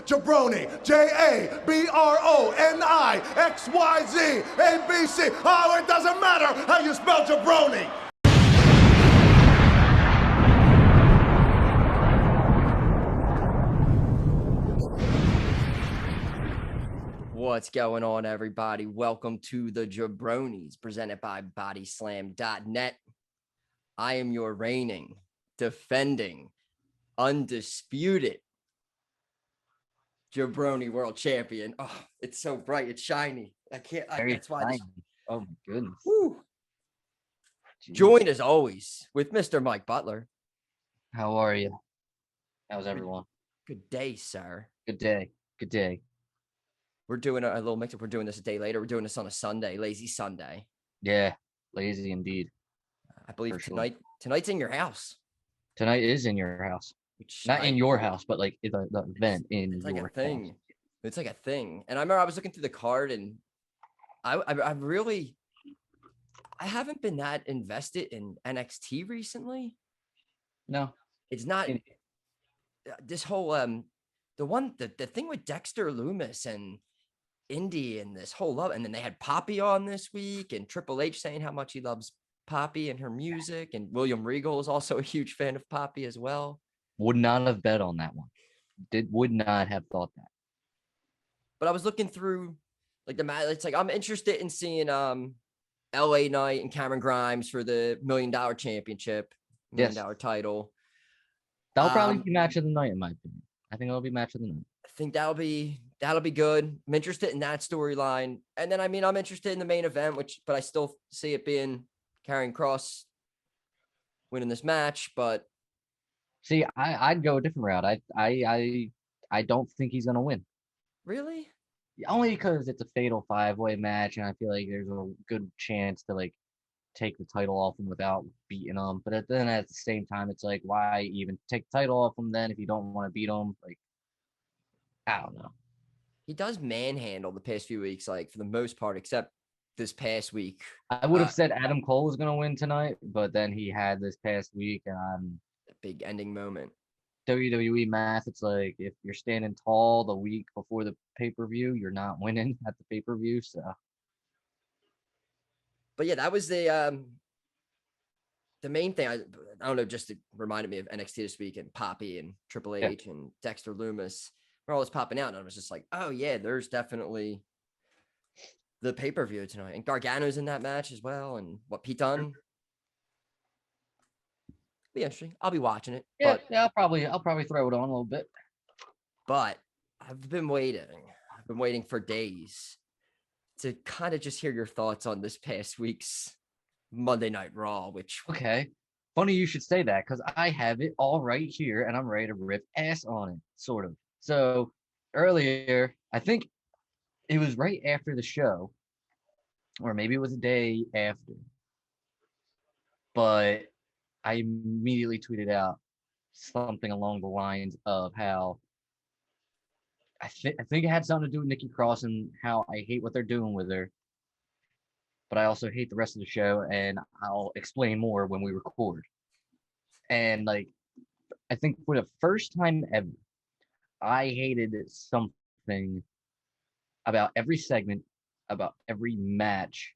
jaBROni, jaBRONIXYZ ABC. Oh, it doesn't matter how you spell jaBROni. What's going on, everybody? Welcome to the jaBROnis, presented by BODYSLAM.net. I am your reigning, defending, undisputed jaBROni world champion. Oh, it's so bright, it's shiny. That's why. Oh my goodness. Woo. Joined as always with Mr. Mike Butler. How are you? How's everyone? Good day, sir. Good day. Good day. We're doing a little mix-up. We're doing this a day later. We're doing this on a Sunday, lazy Sunday. Yeah, lazy indeed. I believe sure. Tonight's in your house. Tonight is in your house. Not in your house, but like the event in it's like your a thing. house. It's like a thing. And I remember I was looking through the card, and I haven't been that invested in NXT recently. No, it's not. This whole the thing with Dexter Lumis and Indy and this whole love, and then they had Poppy on this week, and Triple H saying how much he loves Poppy and her music, and William Regal is also a huge fan of Poppy as well. Would not have bet on that one. Would not have thought that. But I was looking through like the match. It's like I'm interested in seeing LA Knight and Cameron Grimes for the $1 Million Championship, $1 Million title. That'll probably be match of the night, in my opinion. I think it'll be match of the night. I think that'll be good. I'm interested in that storyline. And then, I'm interested in the main event, but I still see it being Karrion Kross winning this match. But see, I'd go a different route. I don't think he's gonna win. Really? Only because it's a fatal 5-way match, and I feel like there's a good chance to like take the title off him without beating him. But then at the same time, it's like, why even take the title off him then if you don't want to beat him? Like, I don't know. He does manhandle the past few weeks, like for the most part, except this past week. I would have said Adam Cole was going to win tonight, but then he had this past week, and a big ending moment. WWE math, it's like if you're standing tall the week before the pay-per-view, you're not winning at the pay-per-view. So, but yeah, that was the main thing. I don't know, just it reminded me of NXT this week and Poppy and Triple H and Dexter Lumis. Where all this popping out, and I was just like, oh yeah, there's definitely the pay-per-view tonight. And Gargano's in that match as well. And what Pete Dunne. Be interesting. I'll be watching it. Yeah, I'll probably throw it on a little bit. But I've been waiting. I've been waiting for days to kind of just hear your thoughts on this past week's Monday Night Raw, which okay. Funny you should say that, because I have it all right here and I'm ready to rip ass on it, sort of. So earlier, I think it was right after the show, or maybe it was a day after, but I immediately tweeted out something along the lines of how I think it had something to do with Nikki Cross and how I hate what they're doing with her, but I also hate the rest of the show, and I'll explain more when we record. And like, I think for the first time ever, I hated something about every segment, about every match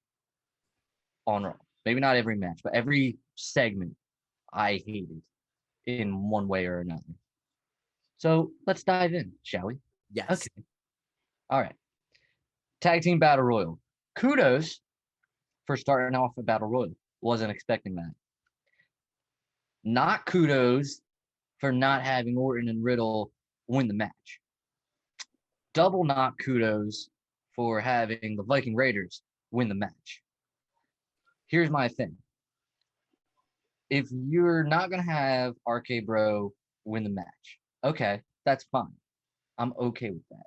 on Raw. Maybe not every match, but every segment I hated in one way or another. So let's dive in, shall we? Yes. Okay. All right. Tag Team Battle Royal. Kudos for starting off a Battle Royal. Wasn't expecting that. Not kudos for not having Orton and Riddle win the match. Double not kudos for having the Viking Raiders win the match. Here's my thing. If you're not going to have RK Bro win the match, okay, that's fine. I'm okay with that.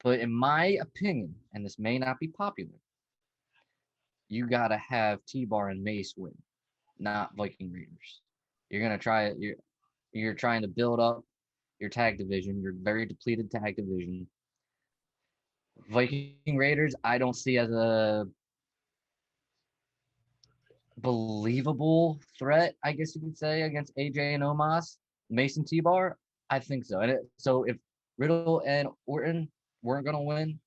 But in my opinion, and this may not be popular, you got to have T-Bar and Mace win, not Viking Raiders. You're going to try it. You're trying to build up your tag division, your very depleted tag division. Viking Raiders, I don't see as a believable threat, I guess you could say, against AJ and Omos. Mason T-Bar, I think so. So if Riddle and Orton weren't gonna win,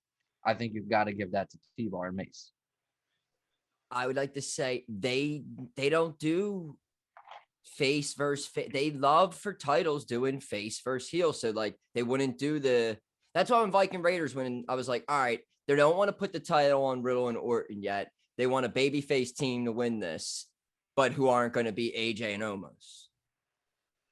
I think you've got to give that to T-Bar and Mace. I would like to say they don't do face versus face. They love for titles doing face versus heel. So like they wouldn't do that's why when Viking Raiders, when I was like, all right, they don't want to put the title on Riddle and Orton yet. They want a babyface team to win this, but who aren't going to be AJ and Omos.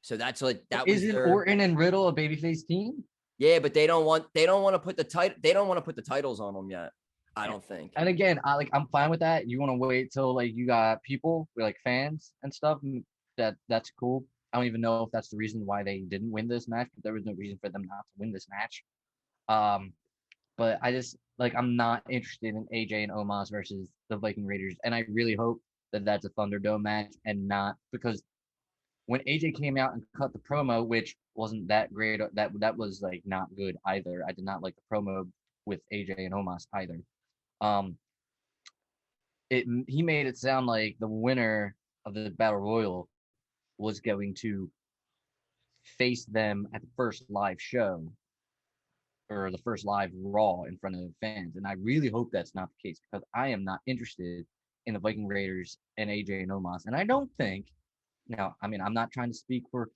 So that's like that was Isn't Orton and Riddle a babyface team? Yeah, but they don't want to put the title. They don't want to put the titles on them yet. I don't think. And again, I'm fine with that. You want to wait till like you got people like fans and stuff. That's cool. I don't even know if that's the reason why they didn't win this match, but there was no reason for them not to win this match. But I just I'm not interested in AJ and Omos versus the Viking Raiders, and I really hope that that's a Thunderdome match and not because when AJ came out and cut the promo, which wasn't that great, that was like not good either. I did not like the promo with AJ and Omos either. He made it sound like the winner of the Battle Royal was going to face them at the first live show or the first live Raw in front of fans. And I really hope that's not the case because I am not interested in the Viking Raiders and AJ and Omos. And I don't think, now, I mean, I'm not trying to speak for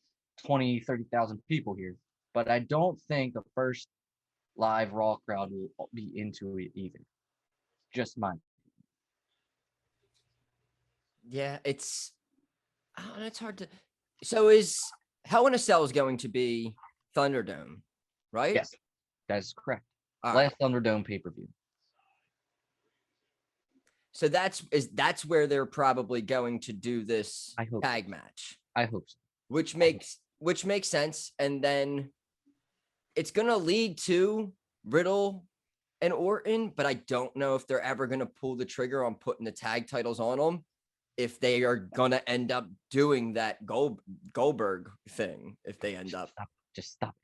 20, 30,000 people here, but I don't think the first live Raw crowd will be into it either. Just mine. Yeah, it's hard to. So is Hell in a Cell is going to be Thunderdome, right? Yes, that is correct. All Last right. Thunderdome pay-per-view. So that's where they're probably going to do this tag match. I hope so. Which makes sense. And then it's gonna lead to Riddle and Orton, but I don't know if they're ever gonna pull the trigger on putting the tag titles on them. If they are gonna end up doing that Goldberg thing, if they end up just stop.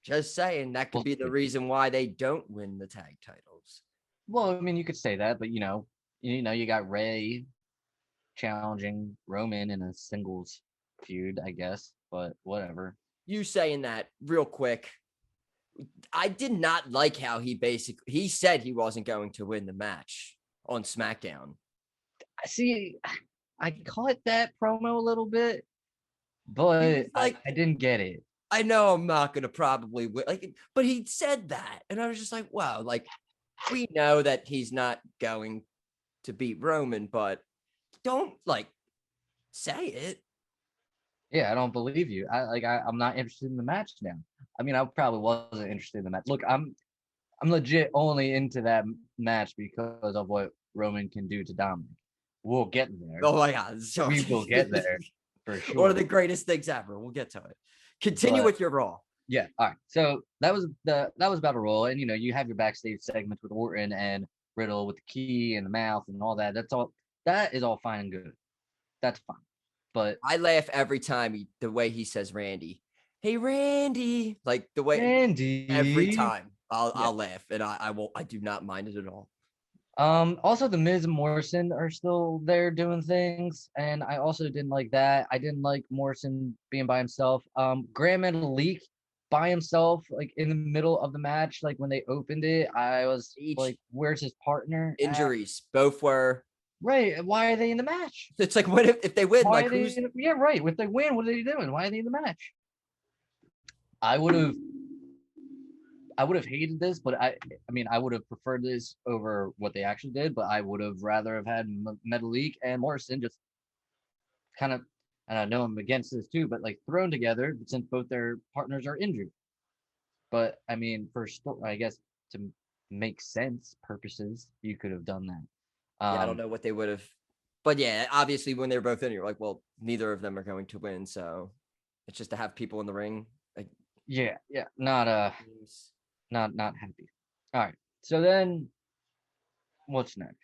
Just saying that could be the reason why they don't win the tag titles. Well, I mean, you could say that, but you got Ray challenging Roman in a singles feud, I guess, but whatever. You saying that real quick. I did not like how he said he wasn't going to win the match on SmackDown. See, I caught that promo a little bit, but I didn't get it. I know I'm not going to probably win, but he said that. And I was just like, wow, we know that he's not going to beat Roman, but don't say it. Yeah, I don't believe you. I'm not interested in the match now. I mean, I probably wasn't interested in the match. Look, I'm legit only into that match because of what Roman can do to Dominic. We'll get there. Oh my God. We will get there for sure. One of the greatest things ever. We'll get to it. Continue with your Raw. Yeah. All right. So that was Battle Royal, and you have your backstage segments with Orton and Riddle with the key and the mouth and all that. That is all fine and good. That's fine. But I laugh every time the way he says Randy. Hey Randy, the way Randy every time I'll laugh, and I do not mind it at all. Also the Miz and Morrison are still there doing things, and I also didn't like that. I didn't like Morrison being by himself. Grand Metalik by himself, in the middle of the match, when they opened it, I was where's his partner? Injuries, both were. Right. Why are they in the match? It's what if they win? Right. If they win, what are they doing? Why are they in the match? I would have hated this, but I would have preferred this over what they actually did. But I would have rather have had Metalik and Morrison just kind of, and I know I'm against this too, but thrown together since both their partners are injured. But I mean, I guess to make sense purposes, you could have done that. I don't know what they would have, but yeah, obviously when they're both in, you're well, neither of them are going to win, so it's just to have people in the ring. Yeah, not happy. All right, so then what's next?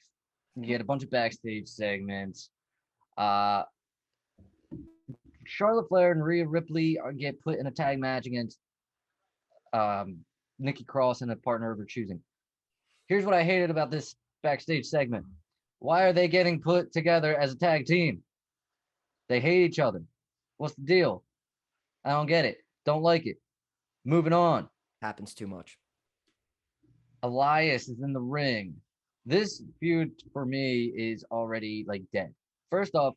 You get a bunch of backstage segments. Charlotte Flair and Rhea Ripley get put in a tag match against Nikki Cross and a partner of her choosing. Here's what I hated about this backstage segment. Why are they getting put together as a tag team? They hate each other. What's the deal? I don't get it. Don't like it. Moving on. Happens too much. Elias is in the ring. This feud for me is already like dead. First off,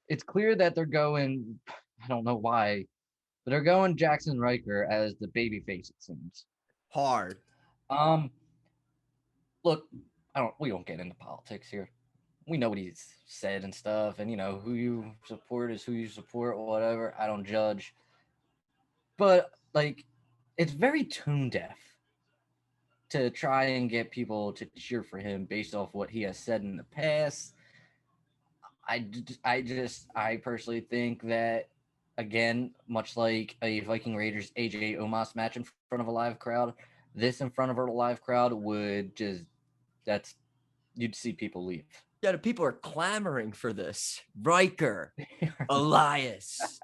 it's clear that they're going, I don't know why, but they're going Jackson Riker as the babyface, it seems. Hard. Look, we don't get into politics here. We know what he's said and stuff, and who you support is who you support, whatever. I don't judge. But like, it's very tone deaf to try and get people to cheer for him based off what he has said in the past. I personally think that, again, much like a Viking Raiders AJ Omos match in front of a live crowd, this in front of a live crowd would you'd see people leave. Yeah, the people are clamoring for this. Riker, Elias.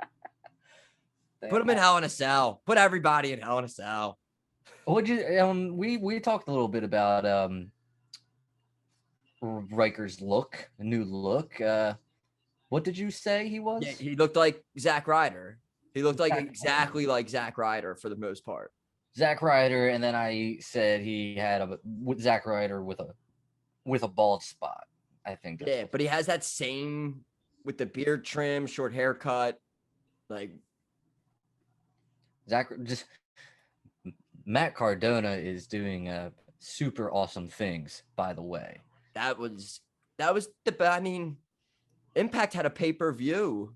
Put them in Hell in a Cell. Put everybody in Hell in a Cell. We talked a little bit about Riker's look, a new look. What did you say he was? Yeah, he looked like Zack Ryder. He looked like exactly like Zack Ryder for the most part. Zack Ryder, and then I said he had Zack Ryder with a bald spot. I think. Yeah, but he has that same with the beard trim, short haircut, like Matt Cardona is doing super awesome things, by the way. That was Impact had a pay-per-view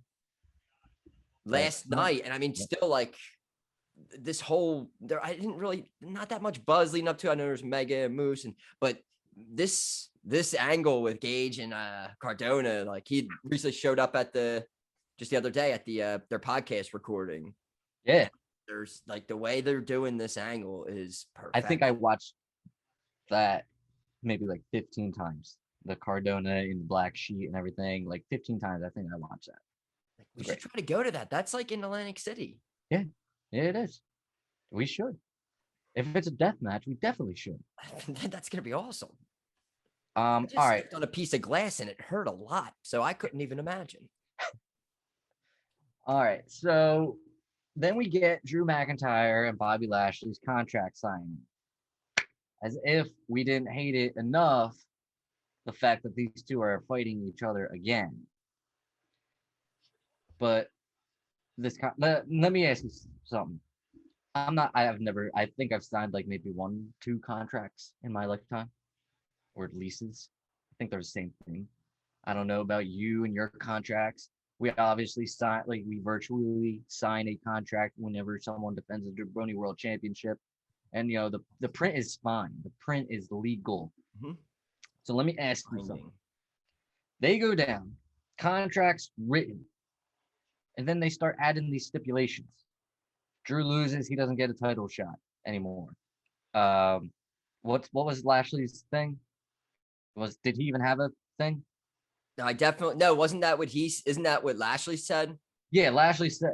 last night, and still like this whole I didn't really not that much buzz leading up to. I know there's Mega and Moose, but this angle with Gage and Cardona, like he recently showed up at just the other day at their podcast recording. Yeah. There's like the way they're doing this angle is perfect. I think I watched that maybe like 15 times. The Cardona in the black sheet and everything, like 15 times. I think I watched that. We should try to go to that. That's like in Atlantic City. Yeah, it is. We should. If it's a death match, we definitely should. That's gonna be awesome. All right. On a piece of glass and it hurt a lot, so I couldn't even imagine. All right, so then we get Drew McIntyre and Bobby Lashley's contract signing. As if we didn't hate it enough, the fact that these two are fighting each other again. But let me ask you something. I think I've signed like maybe 1-2 contracts in my lifetime, or leases. I think they're the same thing. I don't know about you and your contracts. We obviously we virtually sign a contract whenever someone defends the jaBROni World Championship. And, the print is fine. The print is legal. Mm-hmm. So let me ask you something. They go down, contracts written, and then they start adding these stipulations. Drew loses, he doesn't get a title shot anymore. What was Lashley's thing? Did he even have a thing? No, wasn't that isn't that what Lashley said? Yeah, Lashley said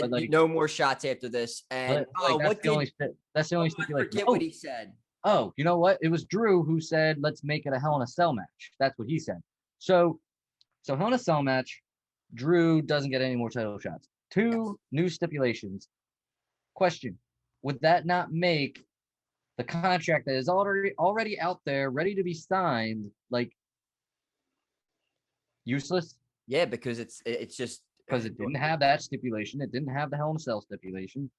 like, no more shots after this. And that's the only stipulation. I forget what he said. Oh, you know what? It was Drew who said, let's make it a Hell in a Cell match. That's what he said. So Hell in a Cell match, Drew doesn't get any more title shots. 2 new stipulations. Question, would that not make the contract that is already out there, ready to be signed, like, useless? Yeah, because it's just... Because it didn't have that stipulation. It didn't have the Hell in a Cell stipulation.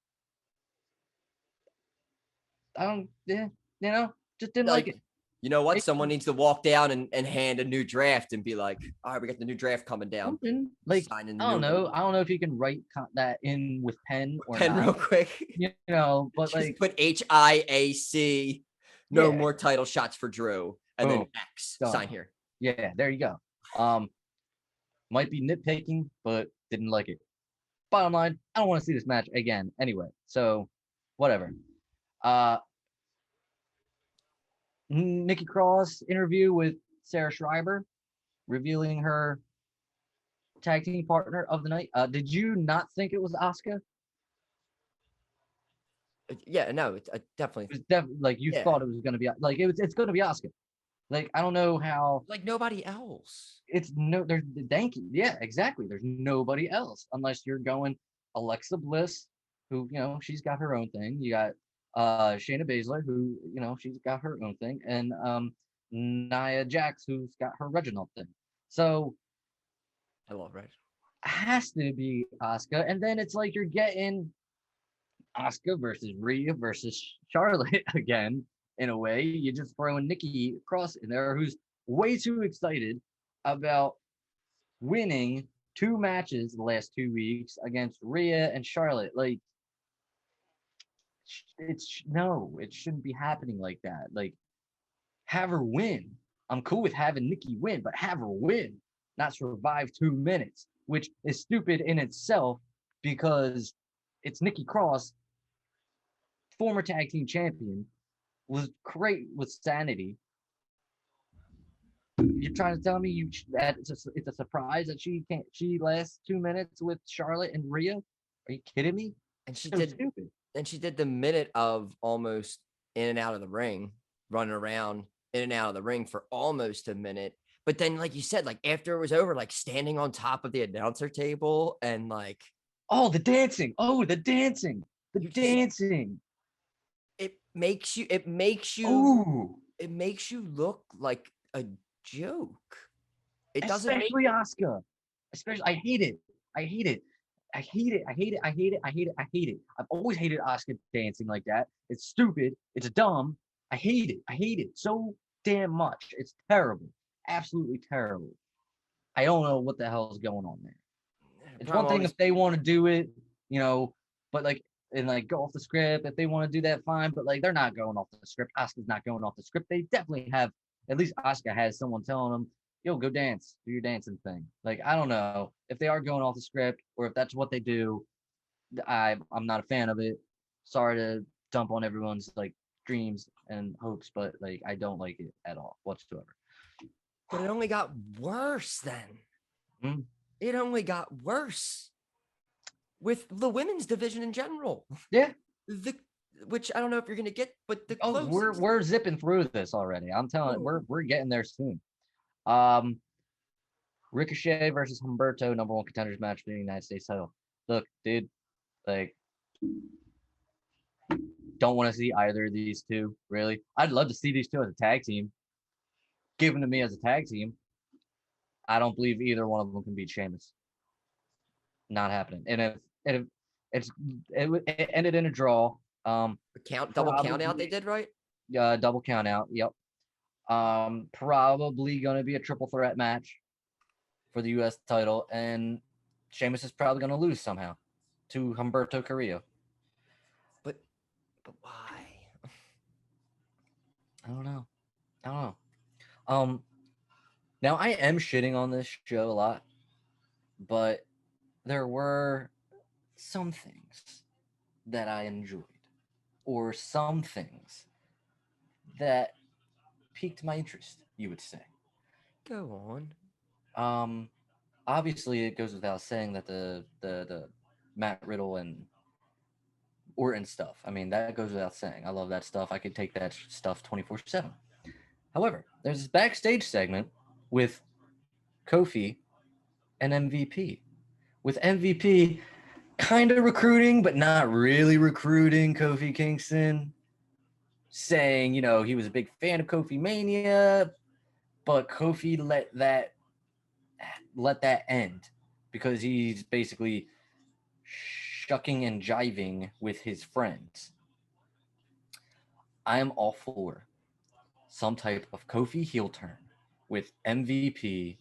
Just didn't like it. You know what? Someone needs to walk down and hand a new draft and be like, all right, we got the new draft coming down. Like, I don't know if you can write that in with pen or pen not. real quick. But just like put HIAC, no more title shots for Drew, and then X sign here. Yeah, there you go. Might be nitpicking, but didn't like it. Bottom line, I don't want to see this match again anyway. So whatever. Nikki Cross interview with Sarah Schreiber, revealing her tag team partner of the night. Did you not think it was Asuka? Yeah, no, it definitely. It was like you thought it was going to be like it's going to be Asuka. Like, I don't know how. Like nobody else. There's Danky. Yeah, exactly. There's nobody else unless you're going Alexa Bliss, who, she's got her own thing. You got Shayna Baszler, who, she's got her own thing, and Nia Jax, who's got her Reginald thing. So I love Reg. has to be Asuka, and then it's like you're getting Asuka versus Rhea versus Charlotte again. In a way, you just throwing Nikki Cross in there, who's way too excited about winning 2 matches the last 2 weeks against Rhea and Charlotte. Like, it shouldn't be happening like that. Like, have her win. I'm cool with having Nikki win, but have her win, not survive 2 minutes, which is stupid in itself because it's Nikki Cross, former tag team champion, was great with Sanity. You're trying to tell me that it's a surprise that she lasts 2 minutes with Charlotte and Rhea? Are you kidding me? And she So did stupid. And she did the minute of almost in and out of the ring, running around in and out of the ring for almost a minute. But then, like you said, like after it was over, like standing on top of the announcer table and like, the dancing. The dancing. it makes you look like a joke. It doesn't make Especially Asuka. Especially, I hate it. I've always hated Asuka dancing like that. It's stupid. It's dumb. I hate it so damn much. It's terrible. Absolutely terrible. I don't know what the hell is going on there. It's one thing if they want to do it, but go off the script. If they want to do that, fine. But like, they're not going off the script. Asuka's not going off the script. They definitely have, at least Asuka has someone telling them, yo, go dance, do your dancing thing. Like, I don't know if they are going off the script or if that's what they do. I'm not a fan of it. Sorry to dump on everyone's like dreams and hopes, but like, I don't like it at all whatsoever. But it only got worse then. Mm. It only got worse with the women's division in general. Yeah. Which I don't know if you're gonna get, but we're zipping through this already. I'm telling you, we're getting there soon. Ricochet versus Humberto, number 1 contenders match for the United States title. Look, dude, like, don't want to see either of these two, really. I'd love to see these two as a tag team. Give them to me as a tag team. I don't believe either one of them can beat Sheamus. Not happening. And if it ended in a draw. Double count out they did, right? Double count out. Yep. Probably gonna be a triple threat match for the US title, and Sheamus is probably gonna lose somehow to Humberto Carrillo. But why? I don't know. Now I am shitting on this show a lot, but there were some things that I enjoyed, or some things that piqued my interest, you would say. Go on. Obviously it goes without saying that the Matt Riddle and Orton stuff, I mean, that goes without saying. I love that stuff. I could take that stuff 24/7. However, there's this backstage segment with Kofi and MVP. With MVP kind of recruiting, but not really recruiting Kofi Kingston, saying, he was a big fan of Kofi Mania, but Kofi let that end because he's basically shucking and jiving with his friends. I am all for some type of Kofi heel turn with MVP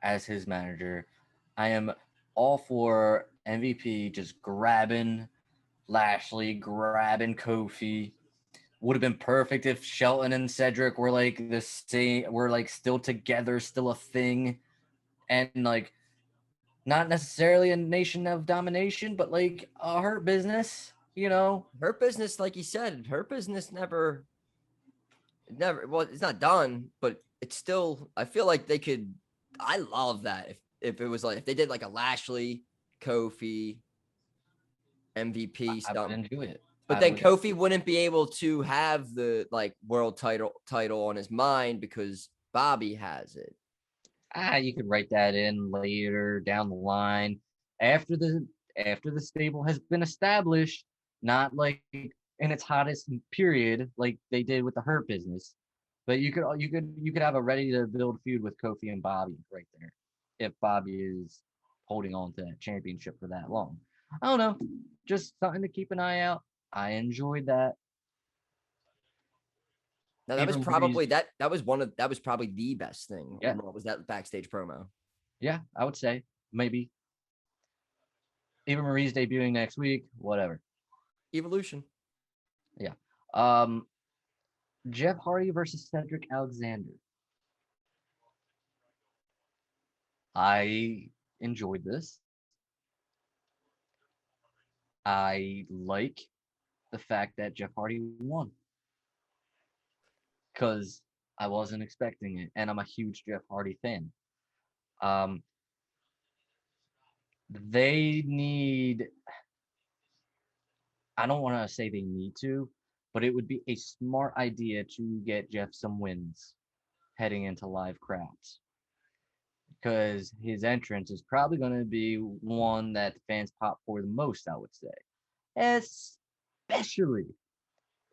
as his manager. I am all for MVP just grabbing Lashley, grabbing Kofi. Would have been perfect if Shelton and Cedric were like the same, were like still together, still a thing, and like not necessarily a Nation of Domination, but like a Hurt Business, Hurt Business, like you said, Hurt Business never. Well, it's not done, but it's still. I feel like they could. I love that if it was like if they did like a Lashley, Kofi, MVP stuff. I would enjoy it. But then Kofi wouldn't be able to have the like world title on his mind because Bobby has it. You could write that in later down the line after after the stable has been established, not like in its hottest period like they did with the Hurt Business. But you could have a ready to build feud with Kofi and Bobby right there, if Bobby is holding on to that championship for that long. I don't know, just something to keep an eye out. I enjoyed that. Now that was Ava probably Marie's- that was probably the best thing. Yeah. Was that backstage promo? Yeah, I would say maybe. Eva Marie's debuting next week. Whatever. Evolution. Yeah. Jeff Hardy versus Cedric Alexander. I enjoyed this. I like the fact that Jeff Hardy won because I wasn't expecting it, and I'm a huge Jeff Hardy fan. Um, they need. I don't want to say they need to, but it would be a smart idea to get Jeff some wins heading into live crowds because his entrance is probably going to be one that the fans pop for the most, I would say, especially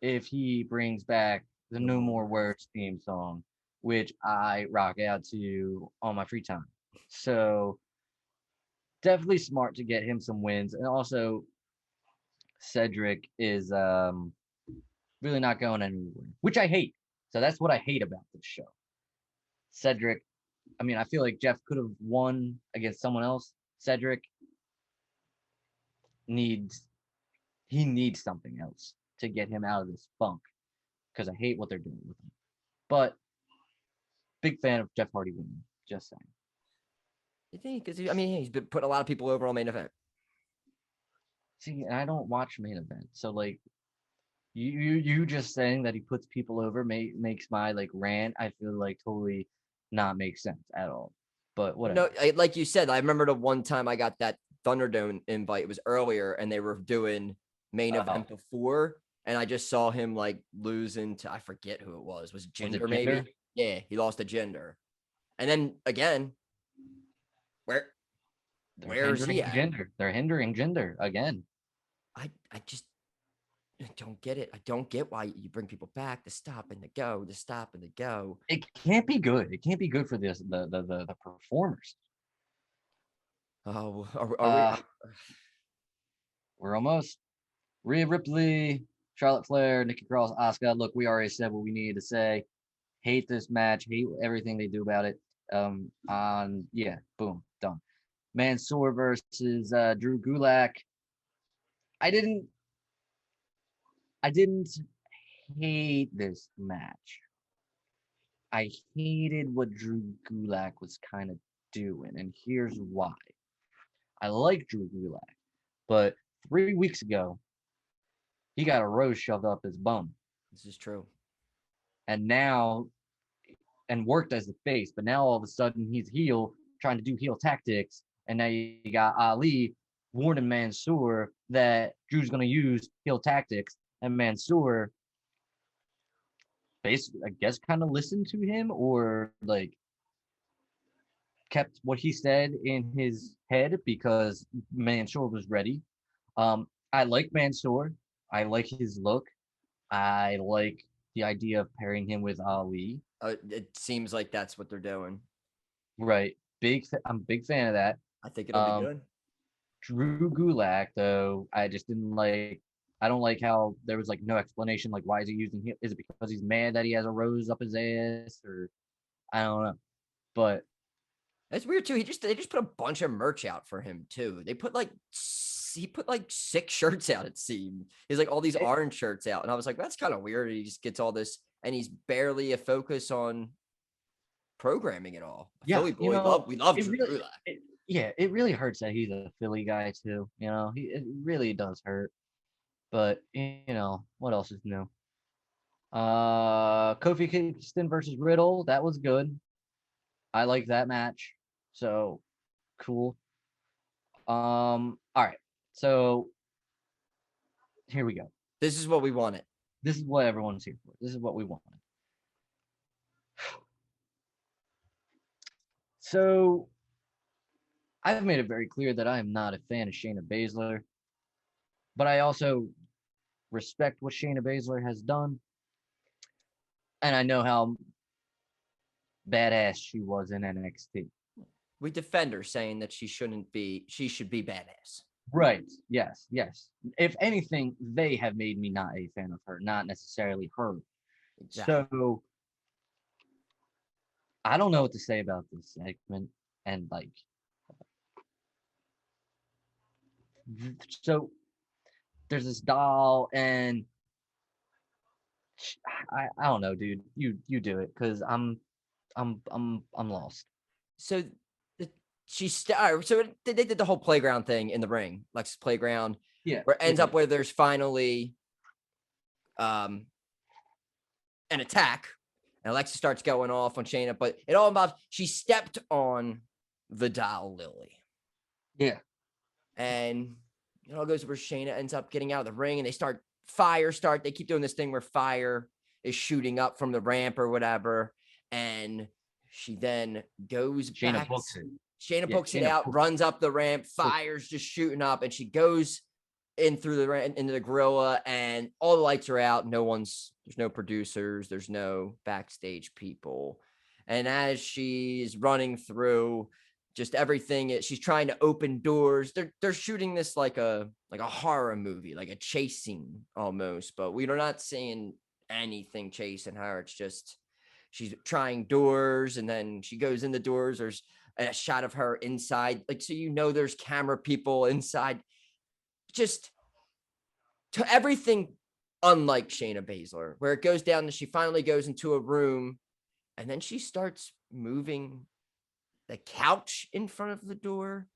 if he brings back the No More Words theme song, which I rock out to on my free time. So definitely smart to get him some wins. And also Cedric is really not going anywhere, which I hate. So that's what I hate about this show. Cedric, I mean, I feel like Jeff could have won against someone else. Cedric needs something else to get him out of this funk because I hate what they're doing with him. But big fan of Jeff Hardy winning. Just saying. You think? Because he's been putting a lot of people over on main event. See, I don't watch main event, so like, you just saying that he puts people over makes my like rant. I feel like totally not make sense at all. But whatever. No, like you said, I remember the one time I got that Thunderdome invite. It was earlier, and they were doing main event before, and I just saw him like losing to I forget who it was. Was it Jinder maybe? Jinder? Yeah, he lost to Jinder, and then again, where's he at? Jinder. They're hindering Jinder again. I just don't get it. I don't get why you bring people back to stop and to go, to stop and to go. It can't be good. It can't be good for the performers. Oh, are we're almost. Rhea Ripley, Charlotte Flair, Nikki Cross, Asuka. Look, we already said what we needed to say. Hate this match. Hate everything they do about it. Boom, done. Mansoor versus Drew Gulak. I didn't hate this match. I hated what Drew Gulak was kind of doing, and here's why. I like Drew Gulak, but 3 weeks ago, he got a rose shoved up his bum. This is true. And worked as the face, but now all of a sudden he's heel, trying to do heel tactics, and now you got Ali warning Mansoor that Drew's going to use heel tactics, and Mansoor basically, I guess, kind of listened to him or like kept what he said in his head because Mansoor was ready. I like Mansoor. I like his look. I like the idea of pairing him with Ali. It seems like that's what they're doing. Right. I'm a big fan of that. I think it'll be good. Drew Gulak, though, I just didn't like. I don't like how there was like no explanation. Like, why is he using him? Is it because he's mad that he has a rose up his ass, or I don't know. But that's weird too. They just put a bunch of merch out for him too. He put like 6 shirts out. It seemed he's like all these orange shirts out, and I was like, that's kind of weird. He just gets all this, and he's barely a focus on programming at all. Yeah, Philly boy, we love Drew Gulak. It really hurts that he's a Philly guy too. It really does hurt. But what else is new? Kofi Kingston versus Riddle. That was good. I like that match. So cool. All right. So here we go. This is what we wanted. This is what everyone's here for. This is what we wanted. So I've made it very clear that I am not a fan of Shayna Baszler, but I also respect what Shayna Baszler has done, and I know how badass she was in NXT. We defend her, saying that she should be badass. Right. Yes. Yes. If anything, they have made me not a fan of her, not necessarily her. Exactly. So I don't know what to say about this segment. And like, so there's this doll, and I don't know, dude. You do it, because I'm lost. So they did the whole playground thing in the ring, Lex's playground. Yeah. Where it ends up where there's finally an attack, and Alexa starts going off on Shayna, but it all involves she stepped on the doll Lily. Yeah. And it all goes where Shayna ends up getting out of the ring, and they keep doing this thing where fire is shooting up from the ramp or whatever. And she then goes Shayna back. books it. Shayna books it out, runs up the ramp, fire's just shooting up, and she goes in through the ramp into the gorilla, and all the lights are out. There's no producers, there's no backstage people. And as she's running through just everything, she's trying to open doors. They're shooting this like a horror movie, like a chase scene almost, but we're not seeing anything chasing her. It's just she's trying doors, and then she goes in the doors. There's a shot of her inside, like, so there's camera people inside. Just to everything unlike Shayna Baszler, where it goes down to she finally goes into a room, and then she starts moving the couch in front of the door.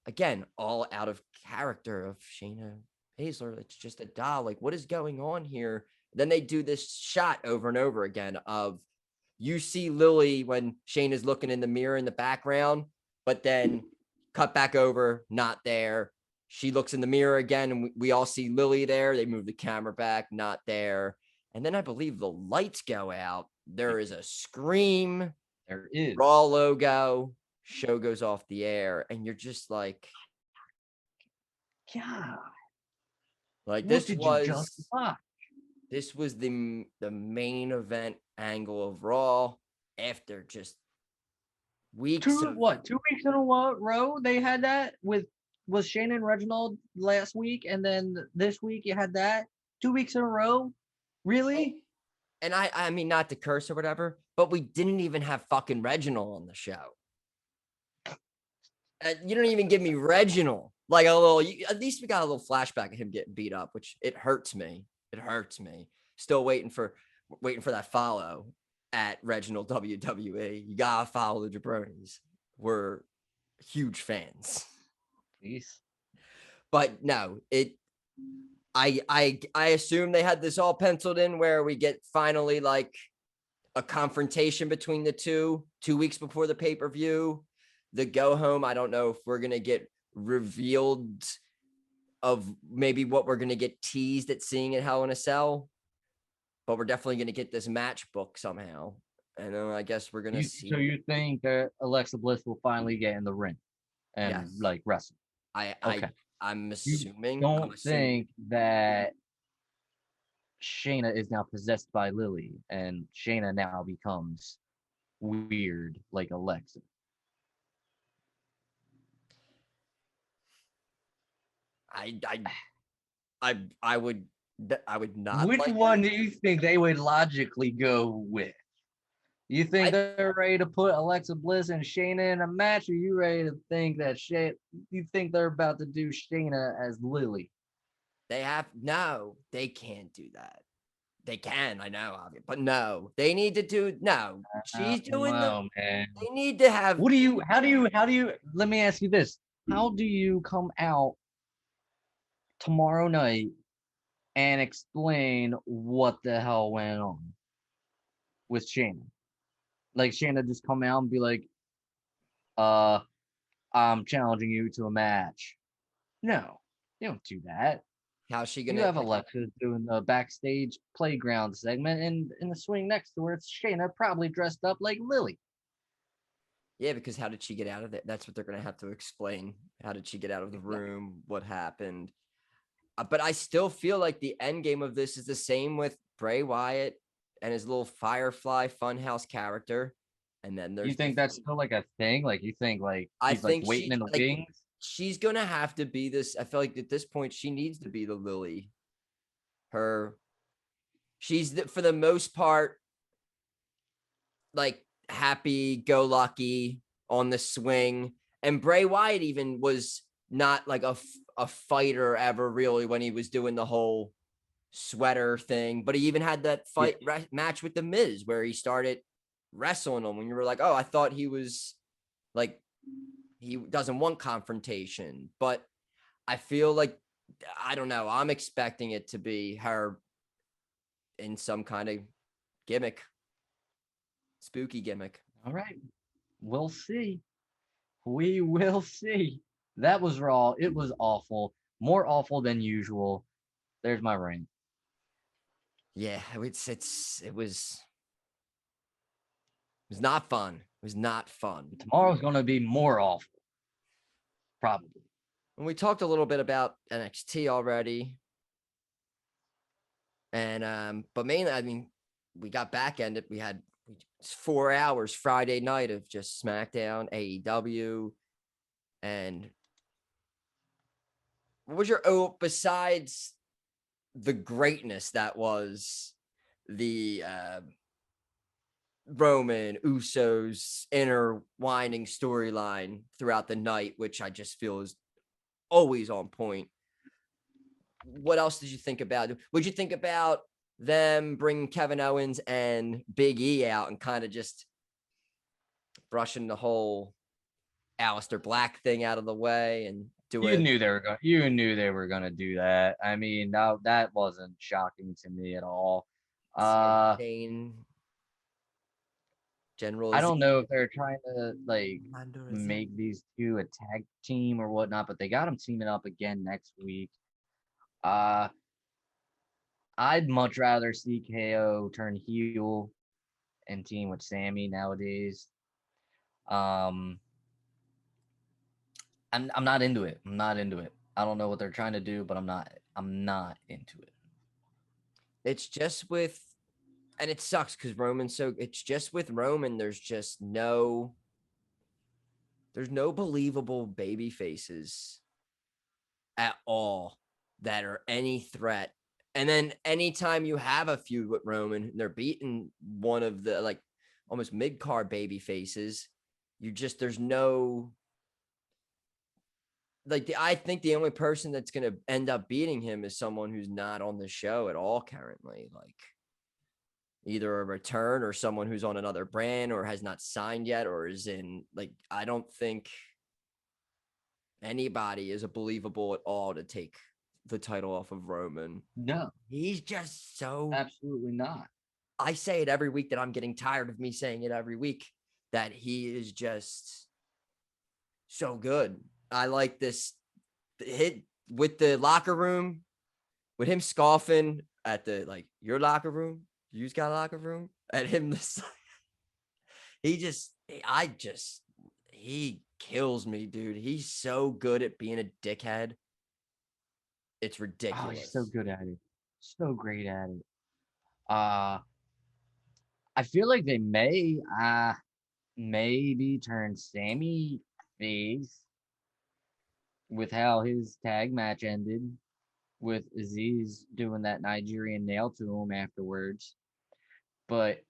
Again, all out of character of Shayna Baszler. It's just a doll. Like, what is going on here? Then they do this shot over and over again of you see Lily when Shane is looking in the mirror in the background, but then cut back over, not there. She looks in the mirror again, and we all see Lily there. They move the camera back, not there. And then I believe the lights go out. There is a scream. There is. Raw logo. Show goes off the air, and you're just like, God. Like, this was the main event angle of Raw after just weeks. 2 weeks in a row they had that was Shane and Reginald last week, and then this week you had that 2 weeks in a row. Really? And I mean, not to curse or whatever, but we didn't even have fucking Reginald on the show. You don't even give me Reginald. Like at least we got a little flashback of him getting beat up, which it hurts me. It hurts me. Still waiting for that follow at Reginald WWE. You gotta follow the jaBROnis. We're huge fans. Please. But no, I assume they had this all penciled in where we get finally like a confrontation between the 2 weeks before the pay-per-view. The go home, I don't know if we're gonna get revealed of maybe what we're gonna get teased at seeing at Hell in a Cell, but we're definitely gonna get this match book somehow. And then I guess we're gonna see. So you think that Alexa Bliss will finally get in the ring and like wrestle? I'm assuming. Don't think that Shayna is now possessed by Lily, and Shayna now becomes weird like Alexa. I would not. Which one do you think they would logically go with? You think they're ready to put Alexa Bliss and Shayna in a match, or you ready to think that you think they're about to do Shayna as Lily? They can't do that. They can, I know, but no, they need to do no. She's doing man. They need to have. How do you? Let me ask you this: how do you come out tomorrow night and explain what the hell went on with Shayna? Like, Shayna just come out and be like, I'm challenging you to a match. No, you don't do that. How's she gonna? You have Alexa doing the backstage playground segment, and in the swing next to her, it's Shayna probably dressed up like Lily. Yeah, because how did she get out of it? That's what they're going to have to explain. How did she get out of the room? What happened? But I still feel like the end game of this is the same with Bray Wyatt and his little Firefly Funhouse character. And then You there's think that's still like a thing? Like you think like I he's like think waiting in the wings? she's gonna have to be this. I feel like at this point she needs to be the Lily. She's for the most part like happy go lucky on the swing. And Bray Wyatt even was not like a fighter ever really when he was doing the whole sweater thing, but he even had that match with the Miz where he started wrestling him when you were like, oh, I thought he was like he doesn't want confrontation. But I feel like I don't know, I'm expecting it to be her in some kind of gimmick, spooky gimmick. All right. We'll see. We will see. That was Raw. It was awful. More awful than usual. There's my rank. Yeah, it was not fun. It was not fun. Tomorrow's gonna be more awful. Probably. And we talked a little bit about NXT already. And but mainly, I mean, we got back ended. We had 4 hours Friday night of just SmackDown, AEW, and what was your besides the greatness that was the Roman Usos intertwining storyline throughout the night, which I just feel is always on point. What else did you think about? What'd you think about them bringing Kevin Owens and Big E out and kind of just brushing the whole Aleister Black thing out of the way and doing? You knew they were gonna do that. I mean, no, that wasn't shocking to me at all. General, I don't know if they're trying to like make these two a tag team or whatnot, but they got them teaming up again next week. I'd much rather see KO turn heel and team with Sammy nowadays. I'm not into it. I'm not into it. I don't know what they're trying to do, but I'm not into it. It's just with, and it sucks because it's just with Roman, there's no believable baby faces at all that are any threat. And then anytime you have a feud with Roman, they're beating one of the like almost mid-card baby faces. There's no I think the only person that's going to end up beating him is someone who's not on the show at all currently, like either a return or someone who's on another brand or has not signed yet or is in I don't think anybody is believable at all to take the title off of Roman. No, he's just so absolutely not. I say it every week that I'm getting tired of me saying it every week that he is just so good. I like this hit with the locker room, with him scoffing at the your locker room. You've got a locker room at him. He kills me, dude. He's so good at being a dickhead. It's ridiculous. Oh, he's so good at it. So great at it. I feel like they may maybe turn Sammy face with how his tag match ended with Aziz doing that Nigerian nail to him afterwards. But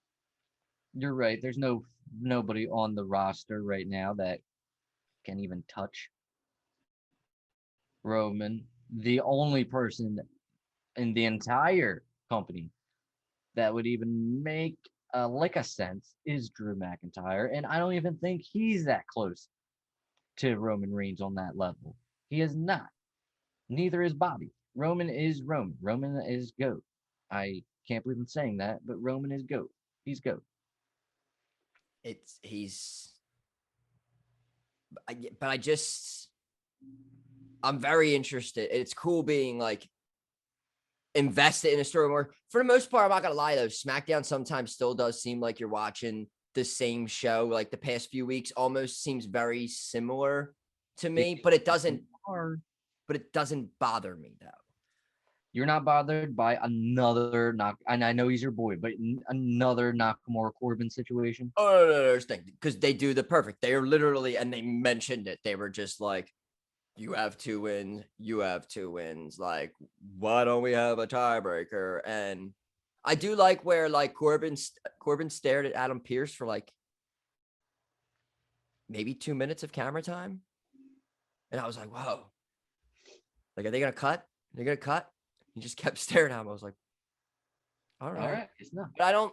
you're right. There's nobody on the roster right now that can even touch Roman. The only person in the entire company that would even make a sense is Drew McIntyre, and I don't even think he's that close to Roman Reigns on that level. He is not. Neither is Bobby. Roman is Roman. Roman is GOAT. I can't believe I'm saying that, but Roman is GOAT. He's GOAT. I'm very interested. It's cool being invested in a story more. For the most part, I'm not gonna lie though, SmackDown sometimes still does seem like you're watching the same show. Like the past few weeks almost seems very similar to me, but it doesn't bother me though. You're not bothered by another and I know he's your boy, but another Nakamura Corbin situation. Oh, no, because they do the perfect. They are literally, and they mentioned it. They were just like, "You have 2 wins. You have 2 wins. Like, why don't we have a tiebreaker?" And I do like where like Corbin stared at Adam Pearce for like maybe 2 minutes of camera time, and I was like, "Whoa!" Like, are they gonna cut? They're gonna cut. He just kept staring at him. I was like, all right. It's not. But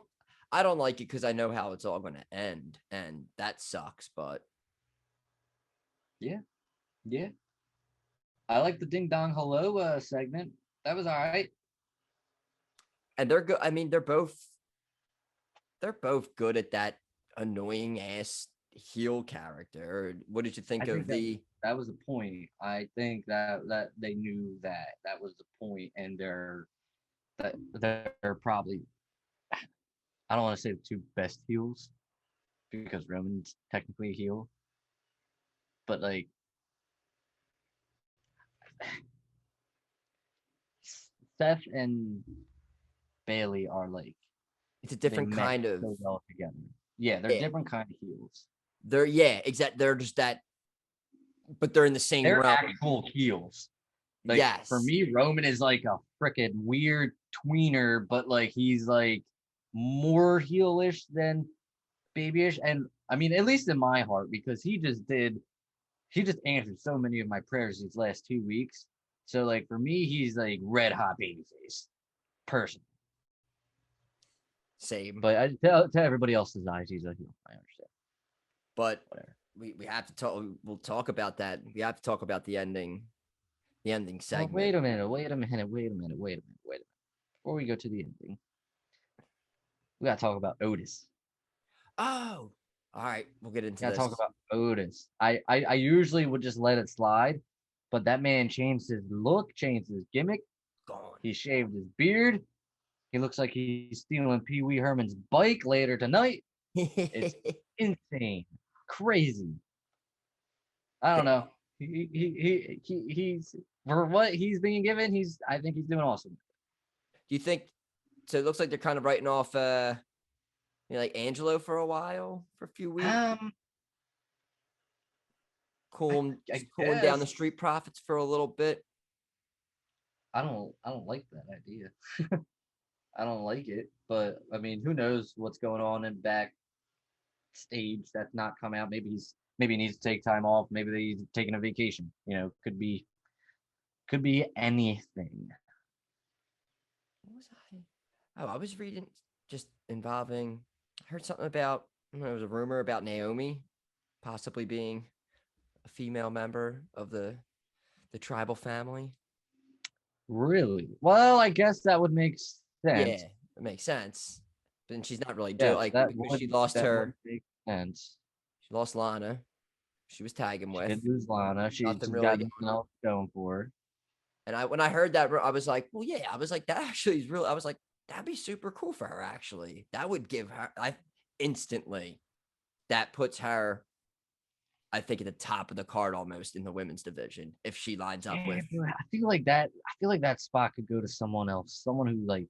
I don't like it because I know how it's all going to end, and that sucks. But yeah. I like the Ding Dong Hello segment. That was all right. And they're good. I mean, they're both good at that annoying ass heel character. What did you think of that was the point. I think that they knew that was the point, and they're probably, I don't want to say the 2 best heels because Roman's technically a heel, but like Seth and Bailey are like, it's a different kind of so well together. Yeah, they're different kind of heels. They're they're just that, but they're in the same realm. realm. Actual heels. Like, yes. For me, Roman is like a freaking weird tweener, but like he's like more heelish than babyish. And I mean, at least in my heart, because he just answered so many of my prayers these last 2 weeks. So like for me, he's like red hot babyface person. Same. But to everybody else's eyes, he's a heel. I understand. But whatever. We have to talk. We'll talk about that. We have to talk about the ending segment. Oh, wait a minute. Before we go to the ending, we gotta talk about Otis. Oh, all right. We'll get into this. Talk about Otis. I usually would just let it slide, but that man changed his look, changed his gimmick. Gone. He shaved his beard. He looks like he's stealing Pee Wee Herman's bike later tonight. It's insane, crazy. I don't know. He's for what he's being given. I think he's doing awesome. Do you think? So it looks like they're kind of writing off, like Angelo for a while, for a few weeks. Cooling down the Street Profits for a little bit. I don't like that idea. I don't like it, but I mean, who knows what's going on in backstage that's not come out. Maybe he needs to take time off. Maybe he's taking a vacation. Could be anything. What was I? Oh, I was reading just involving. I heard something about. There was a rumor about Naomi possibly being a female member of the tribal family. Really? Well, I guess that would make sense. Yeah, it makes sense. But she's not really doing because she lost her. Make sense. She lost Lana. She was tagging with. She did lose Lana. She's got nothing else going for her. And when I heard that, I was like, well, yeah. I was like, that actually is real. I was like, that'd be super cool for her. Actually, that would give her. Instantly, that puts her, I think, at the top of the card almost in the women's division if she lines up with. I feel like that spot could go to someone else, someone who like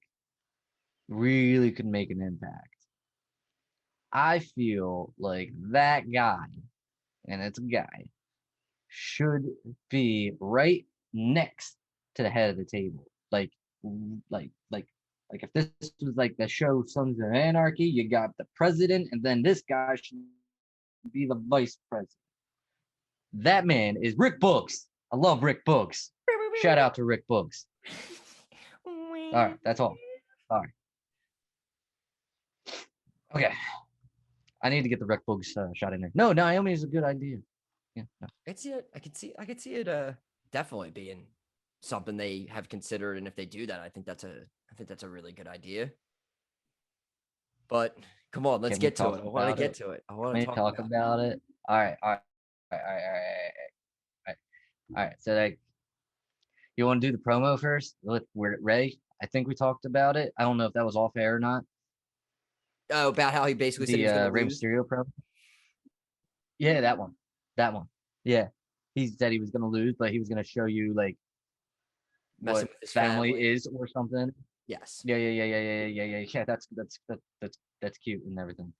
really could make an impact. I feel like that guy, and it's a guy, should be right next to the head of the table. Like if this was like the show Sons of Anarchy, you got the president, and then this guy should be the vice president. That man is Rick Books. I love Rick Books. Shout out to Rick Books. All right, that's all. All right. Okay. I need to get the Rick Books shot in there. No, Naomi is a good idea. Yeah. No. I could see it definitely being something they have considered, and if they do that, I think that's a really good idea. But come on, let's get to it. I want to get to it. I want to talk about it. All right. So like, you want to do the promo first with Ray? I think we talked about it. I don't know if that was off air or not. Oh, about how he basically said he was The going to Rey lose. Mysterio promo. Yeah, that one. That one. Yeah. He said he was gonna lose, but he was gonna show you like Messing what with his family family. is or something. Yes. Yeah. That's cute and everything.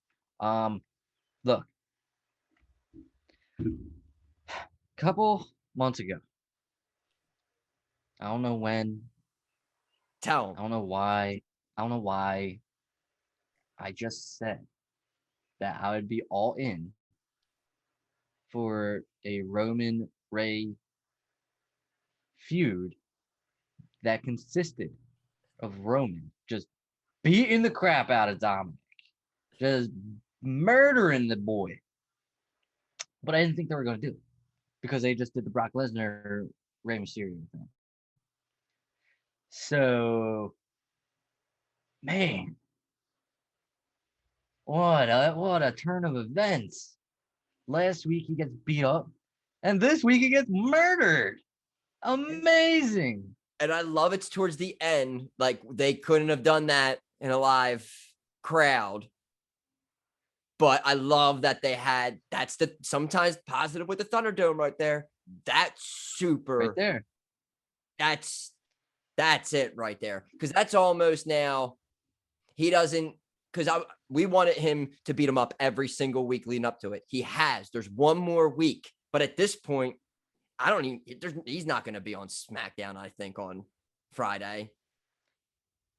Look, couple months ago, I don't know when, Tell I him. don't know why, I don't know why I just said that I would be all in for a Roman Ray feud that consisted of Roman just beating the crap out of Dominic, just murdering the boy. But I didn't think they were going to do it because they just did the Brock Lesnar Rey Mysterio thing. So, man, what a turn of events. Last week he gets beat up, and this week he gets murdered. Amazing. And I love it's towards the end. Like they couldn't have done that in a live crowd. But I love that they had, that's the sometimes positive with the Thunderdome right there. That's super. Right there. That's it right there. Because that's almost now, he doesn't, because we wanted him to beat him up every single week leading up to it. He has. There's one more week. But at this point, I don't even, he's not going to be on SmackDown, I think, on Friday.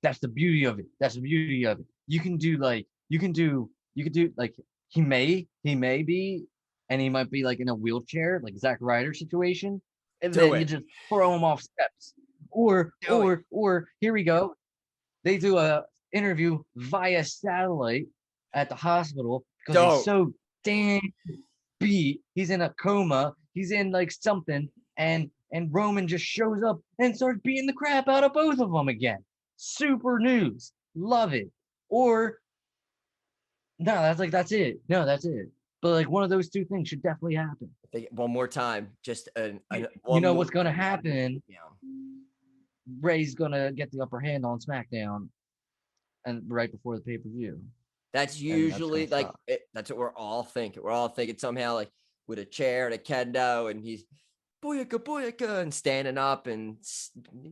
That's the beauty of it. That's the beauty of it. You can do like he may be, and he might be like in a wheelchair, like Zack Ryder situation, and Do then it. you just throw him off steps. Or here we go. They do a interview via satellite at the hospital because he's so damn beat. He's in a coma. He's in like something, and Roman just shows up and starts beating the crap out of both of them again. Super news. Love it. Or no, that's it. No, that's it. But like one of those two things should definitely happen. One more time. Just you know what's gonna happen? Yeah. Ray's gonna get the upper hand on SmackDown, and right before the pay-per-view. That's usually that's what we're all thinking. We're all thinking somehow like with a chair and a kendo, and he's booyaka and standing up and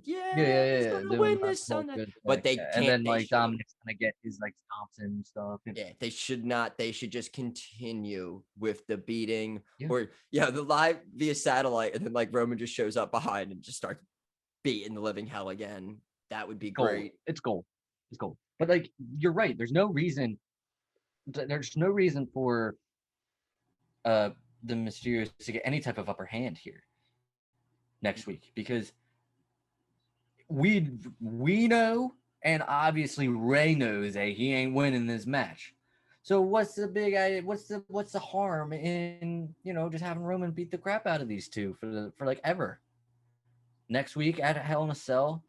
he's gonna win this Sunday. But they can't. And then like Dominic's gonna get his like stomps and stuff. Yeah, they should not. They should just continue with the beating Yeah. or the live via satellite, and then like Roman just shows up behind and just starts beating the living hell again. That would be great. It's gold. It's gold. But like you're right. There's no reason for the Mysterios to get any type of upper hand here next week, because we know, and obviously Ray knows that he ain't winning this match. So what's the harm in just having Roman beat the crap out of these two for like ever? Next week at Hell in a Cell,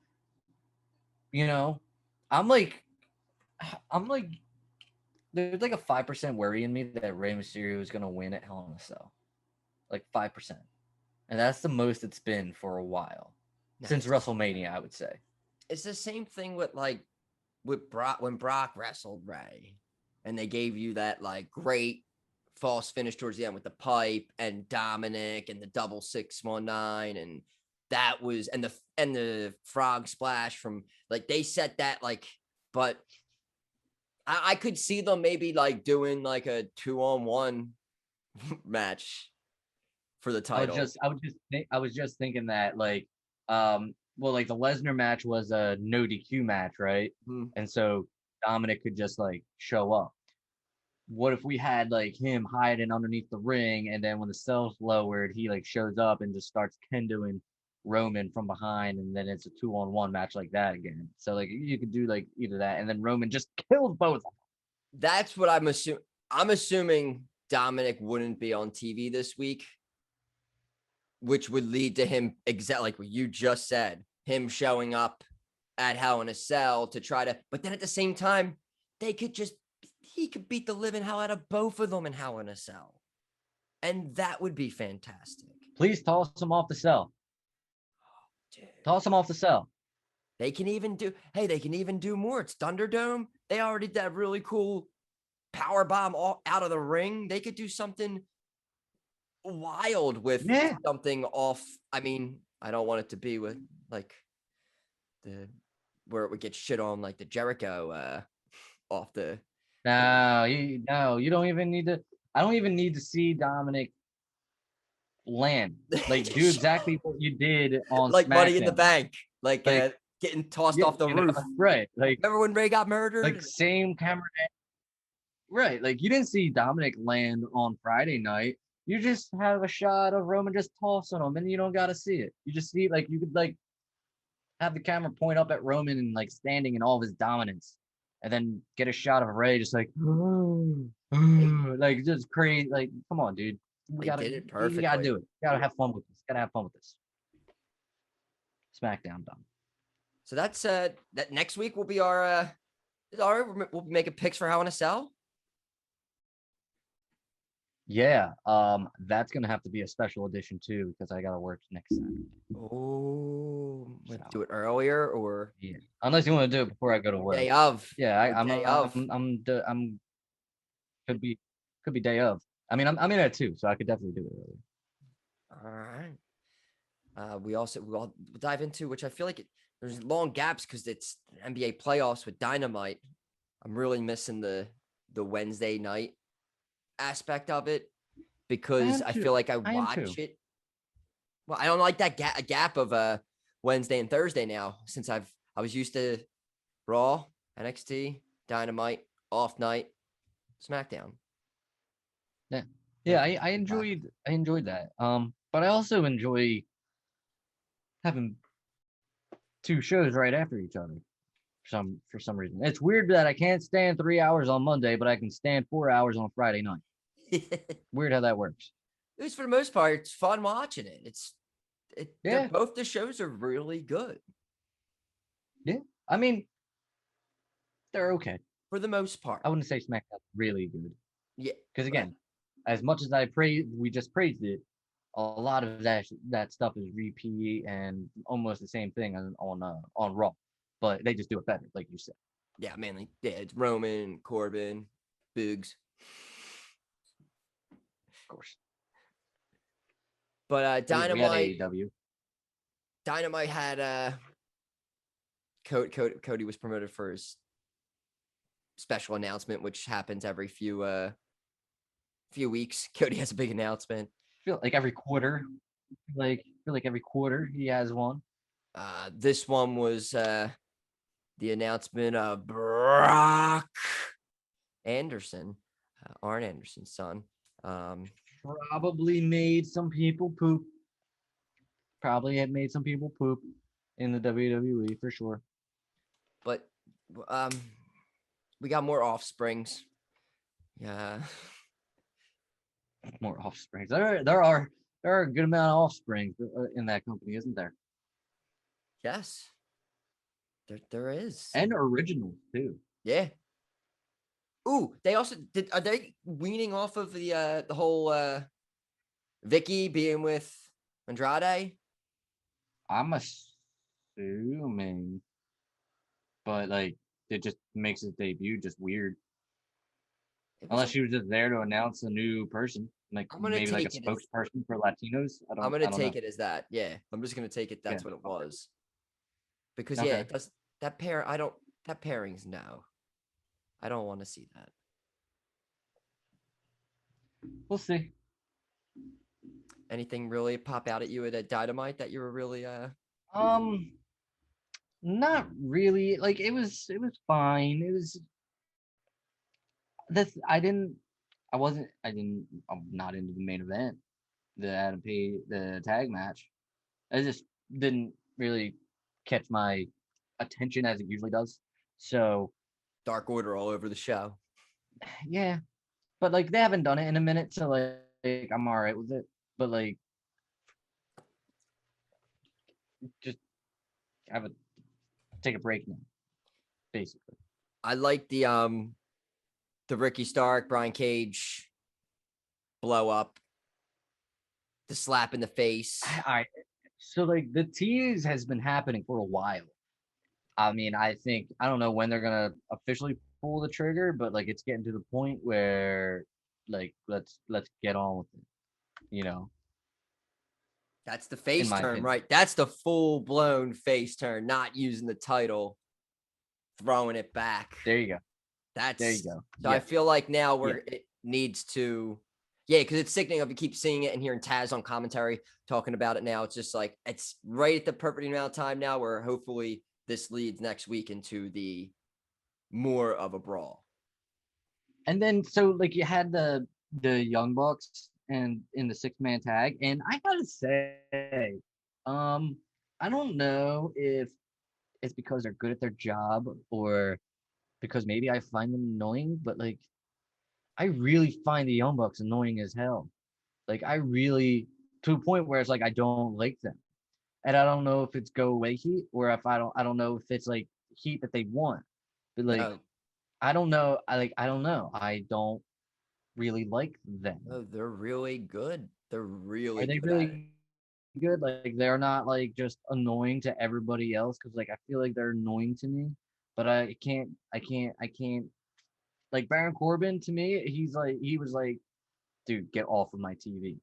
I'm like there's like a 5% worry in me that Rey Mysterio is gonna win at Hell in a Cell, like 5%, and that's the most it's been for a while since WrestleMania, I would say. It's the same thing with Brock when Brock wrestled Ray, and they gave you that like great false finish towards the end with the pipe and Dominic and the double 619, and that was and the frog splash from like they set that like, but I could see them maybe like doing like a 2-on-1 match for the title. I was just thinking that like like the Lesnar match was a no DQ match, right? Mm-hmm. And so Dominic could just like show up. What if we had like him hiding underneath the ring, and then when the cell's lowered, he like shows up and just starts kendoing Roman from behind, and then it's a 2-on-1 match like that again. So like you could do like either that, and then Roman just kills both of them. That's what I'm assuming. I'm assuming Dominic wouldn't be on TV this week, which would lead to him exactly like what you just said, him showing up at Hell in a Cell to try to, but then at the same time, he could beat the living hell out of both of them in Hell in a Cell. And that would be fantastic. Please toss him off the cell. Toss him off the cell. They can even do more. It's Thunderdome. They already did that really cool power bomb all out of the ring. They could do something wild with something off. I mean, I don't want it to be with like where it would get shit on like the Jericho off the. No, you don't even need to. I don't even need to see Dominic land. Like, do exactly what you did on like SmackDown. Money in the Bank, like getting tossed off the roof. Right. Like, remember when Ray got murdered? Like same camera. Right. Like you didn't see Dominic land on Friday night. You just have a shot of Roman just tossing him, and you don't got to see it. You just see like you could like have the camera point up at Roman and like standing in all of his dominance, and then get a shot of Ray just like like just crazy. Like, come on, dude. You did it perfectly. You gotta do it. You gotta have fun with this. Gotta have fun with this. SmackDown done. So that's that next week will be our we'll be making picks for How in a Cell. Yeah, that's gonna have to be a special edition too because I gotta work next Saturday. Oh, do it earlier or yeah, unless you want to do it before I go to work. Day of. Yeah, I'm could be day of. I mean, I'm in it too, so I could definitely do it earlier. All right. We'll dive into which I feel like there's long gaps because it's NBA playoffs with Dynamite. I'm really missing the Wednesday night aspect of it because I feel like I watch it. Well, I don't like that gap of Wednesday and Thursday now since I was used to Raw, NXT, Dynamite, off night, SmackDown. Yeah, I enjoyed that. But I also enjoy having two shows right after each other for some reason. It's weird that I can't stand 3 hours on Monday, but I can stand 4 hours on Friday night. Weird how that works. At least for the most part, it's fun watching it. Both the shows are really good. Yeah, I mean, they're okay for the most part. I wouldn't say SmackDown's really good. Yeah, because again, as much as we just praised it, a lot of that stuff is repeat and almost the same thing on Raw, but they just do it better, like you said. Yeah, mainly. Yeah, it's Roman, Corbin, Boogs. Of course. But Dynamite. Dynamite had Cody was promoted for his special announcement, which happens every few weeks. Cody has a big announcement. I feel like every quarter. I feel like every quarter he has one. This one was the announcement of Brock Anderson, Arn Anderson's son. Probably made some people poop. Probably had made some people poop in the WWE for sure. But we got more offsprings. Yeah. More offsprings. There are a good amount of offsprings in that company, isn't there? Yes. There is. And originals too. Yeah. Ooh, they also are they weaning off of the whole Vicky being with Andrade? I'm assuming. But like it just makes his debut just weird. Unless she was just there to announce a new person, like maybe like a spokesperson for Latinos. I'm gonna take it as that. Yeah, I'm just gonna take it. That's what it was. Because it does that pair. That pairings. No, I don't want to see that. We'll see. Anything really pop out at you at Dynamite that you were really Not really. Like it was fine. It was this I'm not into the main event, the tag match. I just didn't really catch my attention as it usually does. So Dark Order all over the show. Yeah. But like they haven't done it in a minute, so like I'm all right with it. But like just take a break now, basically. I like the Ricky Stark, Brian Cage blow up, the slap in the face. All right. So like the tease has been happening for a while. I mean, I don't know when they're gonna officially pull the trigger, but like it's getting to the point where like let's get on with it, you know. That's the In face my turn, opinion. right? That's the full blown face turn, not using the title, throwing it back. There you go. That's There you go. so I feel like now Yeah. it needs to, yeah, because it's sickening if you keep seeing it and hearing Taz on commentary talking about it now. It's just like it's right at the perfect amount of time now where hopefully this leads next week into the more of a brawl. And then so like you had the Young Bucks and in the 6-man tag, and I gotta say, I don't know if it's because they're good at their job or because maybe I find them annoying, but like I really find the Young Bucks annoying as hell. Like I really, to a point where it's like I don't like them, and I don't know if it's go away heat or if I don't know if it's like heat that they want, but like No, I don't know. I don't know. I don't really like them. no, they're really good. They're really Are they good at it. really good? Like they're not like just annoying to everybody else because like I feel like they're annoying to me, but I can't. Like Baron Corbin to me, he was like, dude, get off of my TV.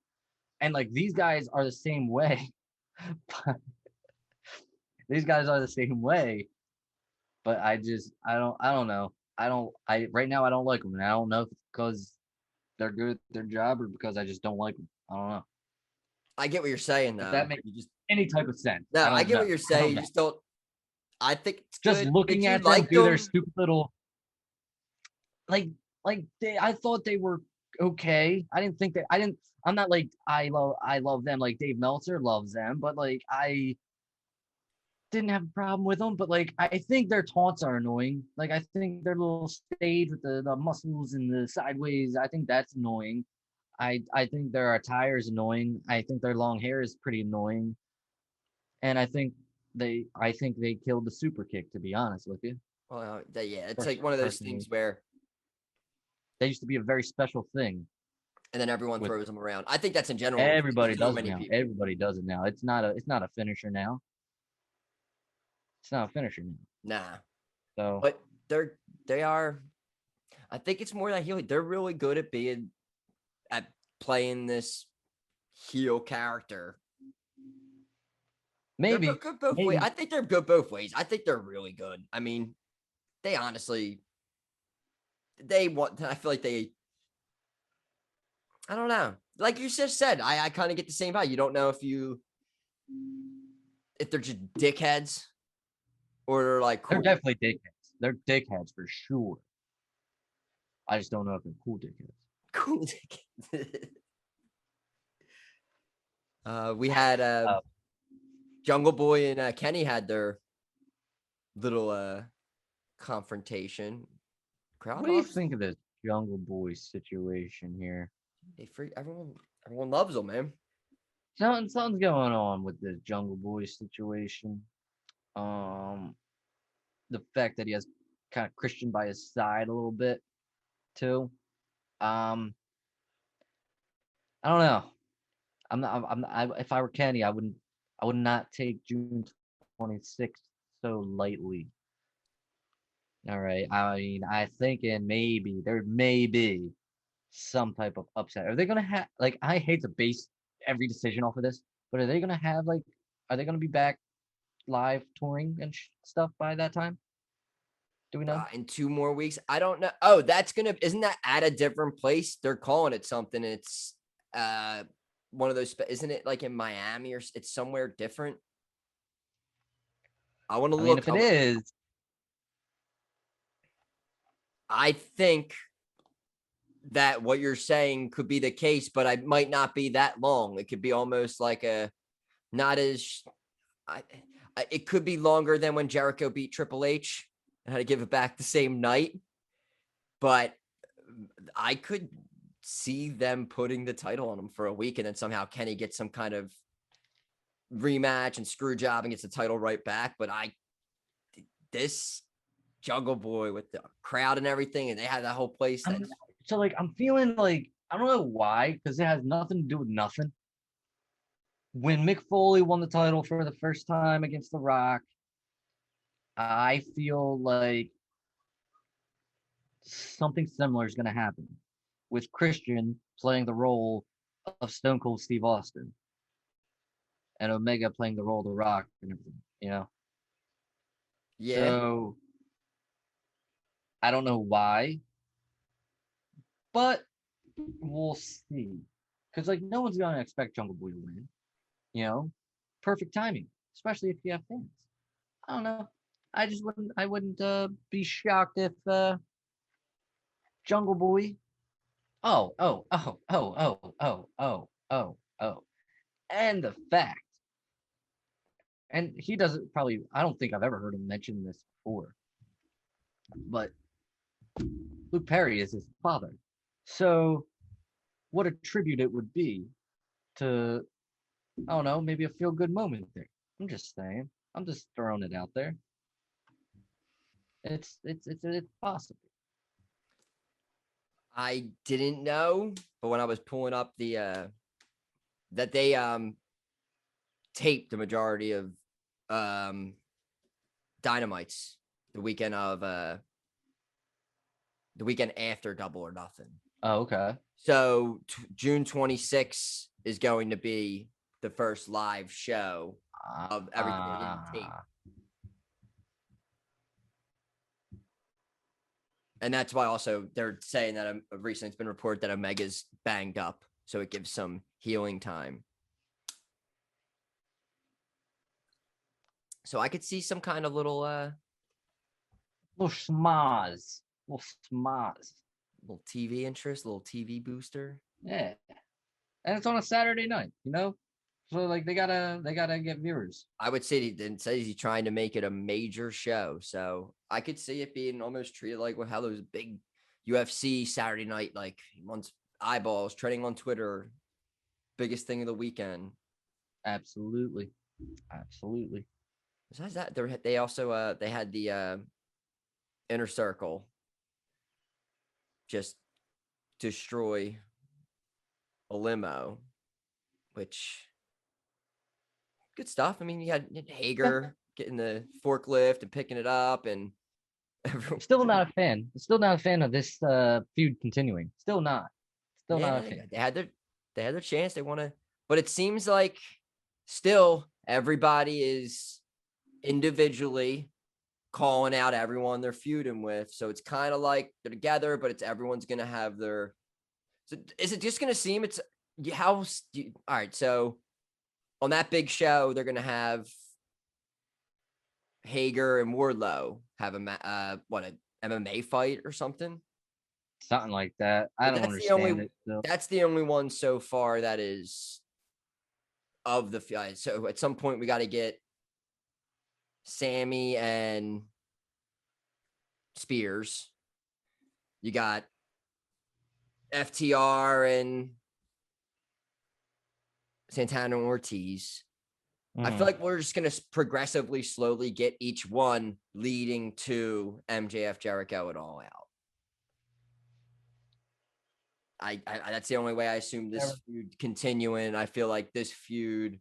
And like these guys are the same way. These guys are the same way, but I don't know. I right now I don't like them, and I don't know if it's because they're good at their job or because I just don't like them. I don't know I get what you're saying if though. that makes You just any type of sense. no, I I don't get know. what you're I saying. don't You know. just don't. I think it's Just good. Did looking you at them like do their them? stupid little like I thought they were okay. I didn't think that I didn't. I'm not like I love them like Dave Meltzer loves them, but like I didn't have a problem with them, but like I think their taunts are annoying. Like I think their little stage with the muscles and the sideways, I think that's annoying. I think their attire is annoying. I think their long hair is pretty annoying. And I think they killed the super kick, to be honest with you. Well, yeah, it's like one of those Personally. things where, They used to be a very special thing and then everyone with throws them around. I think that's in general with everybody so does it many now. people. Everybody does it now. It's not a finisher now. It's not a finisher now. Nah, So but they are. I think it's more that heel. They're really good at being at playing this heel character. They're maybe good both ways. maybe I think they're good both ways. I think they're really good. I mean, they honestly, they want. I feel like they. I don't know. Like you just said, I kind of get the same vibe. You don't know if they're just dickheads or they're like they're cool. definitely dickheads. They're dickheads for sure. I just don't know if they're cool dickheads. Cool dickheads. We had Jungle Boy and Kenny had their little confrontation. Crowd What do you loves. think of this Jungle Boy situation here? They free everyone loves them, man. Something's going on with this Jungle Boy situation. Um, the fact that he has kind of Christian by his side a little bit too. Um, I don't know. If I were Kenny, I would not take June 26th so lightly. All right. I mean, I thinking maybe there may be some type of upset. Are they gonna have like I hate to base every decision off of this, but are they gonna have like are they gonna be back live touring and stuff by that time? Do we know? In 2 more weeks, I don't know. Oh, isn't that at a different place? They're calling it something. It's one of those. Isn't it like in Miami or it's somewhere different? I want to I mean, look. if it is, I think that what you're saying could be the case, but I might not be that long. It could be almost like a not as. It could be longer than when Jericho beat Triple H and had to give it back the same night, but I could see them putting the title on him for a week and then somehow Kenny gets some kind of rematch and screw job and gets the title right back. But this Jungle Boy with the crowd and everything, and they had that whole place. so like I'm feeling like I don't know why because it has nothing to do with nothing. When Mick Foley won the title for the first time against The Rock, I feel like something similar is going to happen with Christian playing the role of Stone Cold Steve Austin and Omega playing the role of The Rock and everything, you know? Yeah. So I don't know why, but we'll see. Because, like, no one's going to expect Jungle Boy to win, you know? Perfect timing, especially if you have fans. I don't know. I wouldn't be shocked if Jungle Boy. Oh. And the fact, and he doesn't probably, I don't think I've ever heard him mention this before, but Luke Perry is his father. So what a tribute it would be to, I don't know, maybe a feel good moment there. I'm just saying. I'm just throwing it out there. It's possible. I didn't know, but when I was pulling up the that they taped the majority of Dynamites the weekend after Double or Nothing. Oh, okay. So June 26th is going to be the first live show of everything they didn't tape. And that's why also they're saying that recently it's been reported that Omega's banged up, so it gives some healing time. So I could see some kind of little schmaz. Little TV interest, little TV booster. Yeah. And it's on a Saturday night, you know? So like they gotta get viewers. I would say he didn't say he's trying to make it a major show. So I could see it being almost treated like how those big UFC Saturday night, like once eyeballs trending on Twitter, biggest thing of the weekend. Absolutely. Besides that, they also they had the Inner Circle just destroy a limo, which good stuff. I mean, you had Hager getting the forklift and picking it up, and everyone. Still not a fan. Still not a fan of this feud continuing. Still not a fan. They had their chance. They want to, but it seems like still everybody is individually calling out everyone they're feuding with. So it's kind of like they're together, but it's everyone's gonna have their. So is it just gonna seem it's how? All right, so on that big show, they're gonna have Hager and Wardlow have an MMA fight or something. Something like that. I don't understand it. That's the only one so far that is of the fight. So at some point we got to get Sammy and Spears. You got FTR and Santana and Ortiz. I feel like we're just going to progressively, slowly get each one leading to MJF Jericho and All Out. I that's the only way I assume this feud continuing. I feel like this feud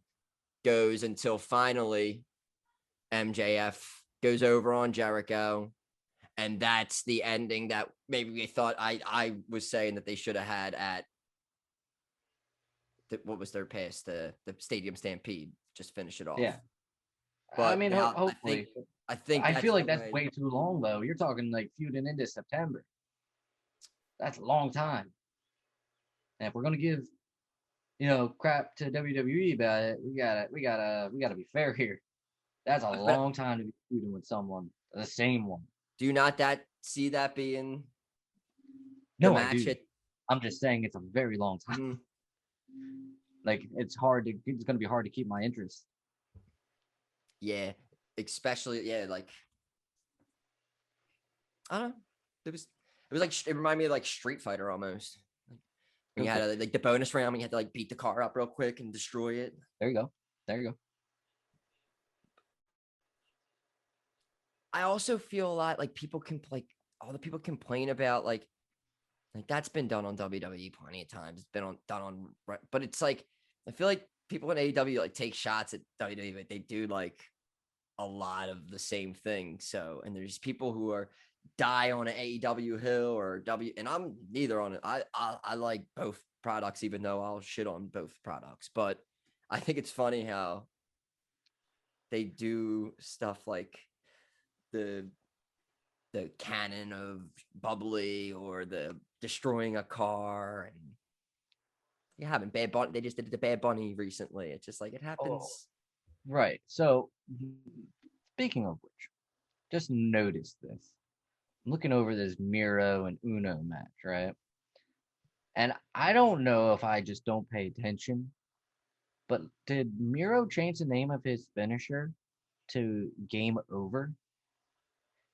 goes until finally MJF goes over on Jericho, and that's the ending that maybe we thought I was saying that they should have had at what was their pass, the Stadium Stampede, just finish it off. Yeah, but I mean, hopefully. I feel like that's way too long though. You're talking like feuding into September. That's a long time. And if we're gonna give, crap to WWE about it, we gotta be fair here. That's a long time to be feuding with someone, the same one. Do you not see that being no match? I'm just saying it's a very long time. Mm-hmm. Like it's gonna be hard to keep my interest. Yeah, especially like I don't know. It was like it reminded me of like Street Fighter almost. When you had like the bonus round, when you had to like beat the car up real quick and destroy it. There you go. I also feel a lot like all the people complain about like that's been done on WWE plenty of times. It's been done on, but it's like I feel like people in AEW like take shots at WWE, but they do like a lot of the same thing. So, and there's people who are die on an AEW hill or W, and I'm neither on it. I like both products, even though I'll shit on both products. But I think it's funny how they do stuff like the cannon of bubbly or the destroying a car, and you having Bad Bunny. They just did the Bad Bunny recently. It's just like it happens. Right. So, speaking of which, just notice this. I'm looking over this Miro and Uno match, right? And I don't know if I just don't pay attention, but did Miro change the name of his finisher to Game Over?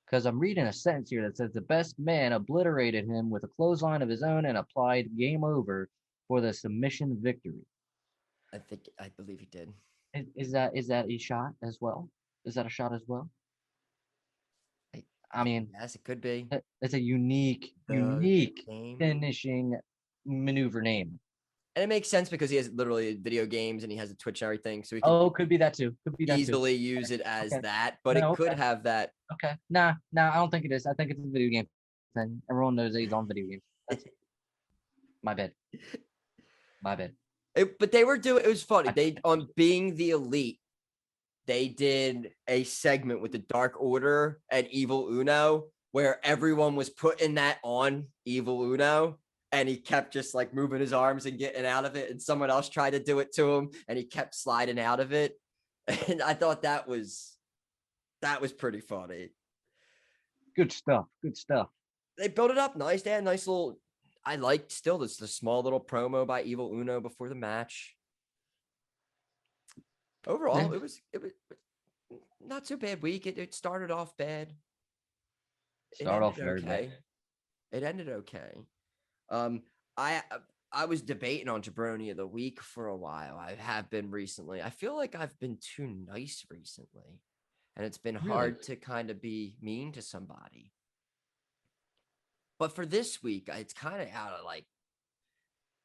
Because I'm reading a sentence here that says the best man obliterated him with a clothesline of his own and applied Game Over for the submission victory. I believe he did. Is that a shot as well? Is that a shot as well? I mean, yes, it could be. It's a unique game. finishing maneuver name. And it makes sense because he has literally video games and he has a Twitch and everything. So he can could be that too. Could be that easily too. use it as that, but it could have that. Okay. Nah, I don't think it is. I think it's a video game thing. Everyone knows that he's on video games. That's my bad. But they were doing, it was funny. They, on Being the Elite, they did a segment with the Dark Order and Evil Uno where everyone was putting that on Evil Uno. And he kept just like moving his arms and getting out of it. And someone else tried to do it to him and he kept sliding out of it. And I thought that was pretty funny. Good stuff. They built it up nice. They had a nice little, I liked still the small little promo by Evil Uno before the match. Overall, it was not too bad week. It started off bad. It ended okay. I was debating on jaBROni of the week for a while. I have been recently. I feel like I've been too nice recently, and it's been hard to kind of be mean to somebody. But for this week, it's kind of out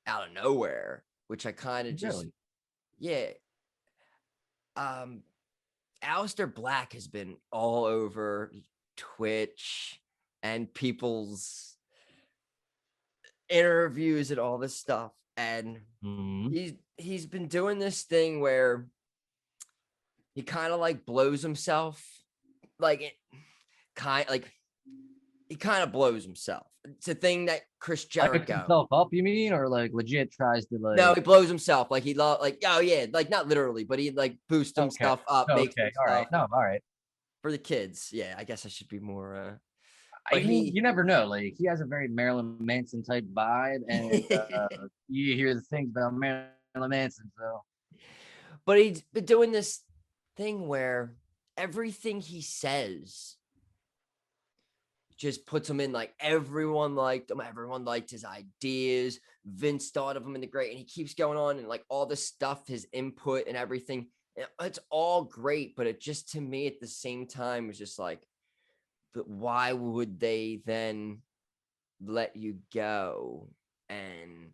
of nowhere, which I kind of just Aleister Black has been all over Twitch and people's interviews and all this stuff, and he's been doing this thing where he kind of like blows himself, he kind of blows himself. It's a thing that Chris Jericho picks himself up, you mean, or like legit tries to like? No, he blows himself. Like he not literally, but he like boosts himself up. Makes all right, no, all right. For the kids, yeah, I guess I should be more. I mean, you never know. Like he has a very Marilyn Manson type vibe, and you hear the things about Marilyn Manson. So, but he's been doing this thing where everything he says just puts him in like everyone liked him. Everyone liked his ideas. Vince thought of him in the great, and he keeps going on and like all this stuff, his input and everything. It's all great, but it just to me at the same time was just like, but why would they then let you go and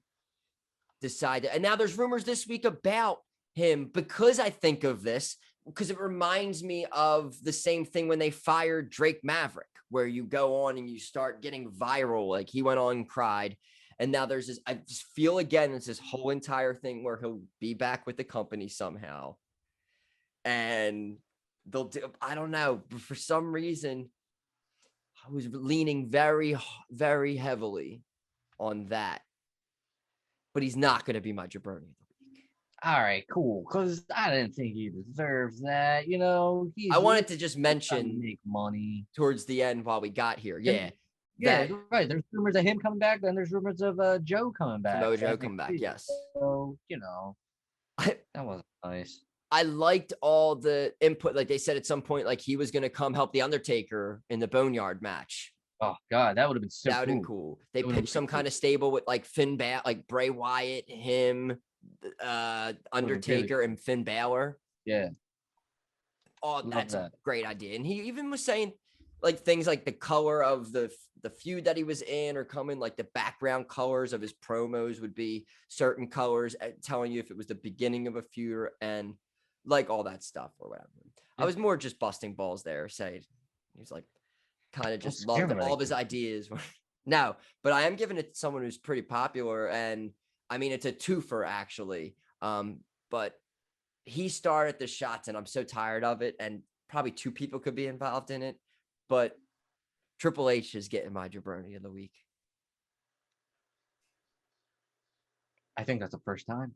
decide that? And now there's rumors this week about him because I think of this, because it reminds me of the same thing when they fired Drake Maverick, where you go on and you start getting viral. Like he went on and cried. And now there's this, I just feel again, it's this whole entire thing where he'll be back with the company somehow. And they'll do, I don't know, but for some reason, I was leaning very, very heavily on that. But he's not going to be my jaBROni of the week. All right, cool. Because I didn't think he deserves that. You know, I wanted to just mention make money towards the end while we got here. Yeah, right. There's rumors of him coming back. Then there's rumors of Joe coming back. Joe coming back, yes. So, you know, that wasn't nice. I liked all the input. Like they said at some point, like he was going to come help the Undertaker in the Boneyard match. Oh God, that would have been so that would have been cool. They pitched some kind of stable with like Finn Balor, like Bray Wyatt, him, Undertaker, and Finn Balor. Yeah. Oh, that's a great idea. And he even was saying like things like the color of the feud that he was in or coming, like the background colors of his promos would be certain colors, telling you if it was the beginning of a feud and like all that stuff or whatever. I was more just busting balls there. He's like, kind of just scare loved him, all of his like- ideas. No, but I am giving it to someone who's pretty popular, and I mean it's a twofer actually. But he started the shots, and I'm so tired of it. And probably two people could be involved in it, but Triple H is getting my jabroni of the week. I think that's the first time.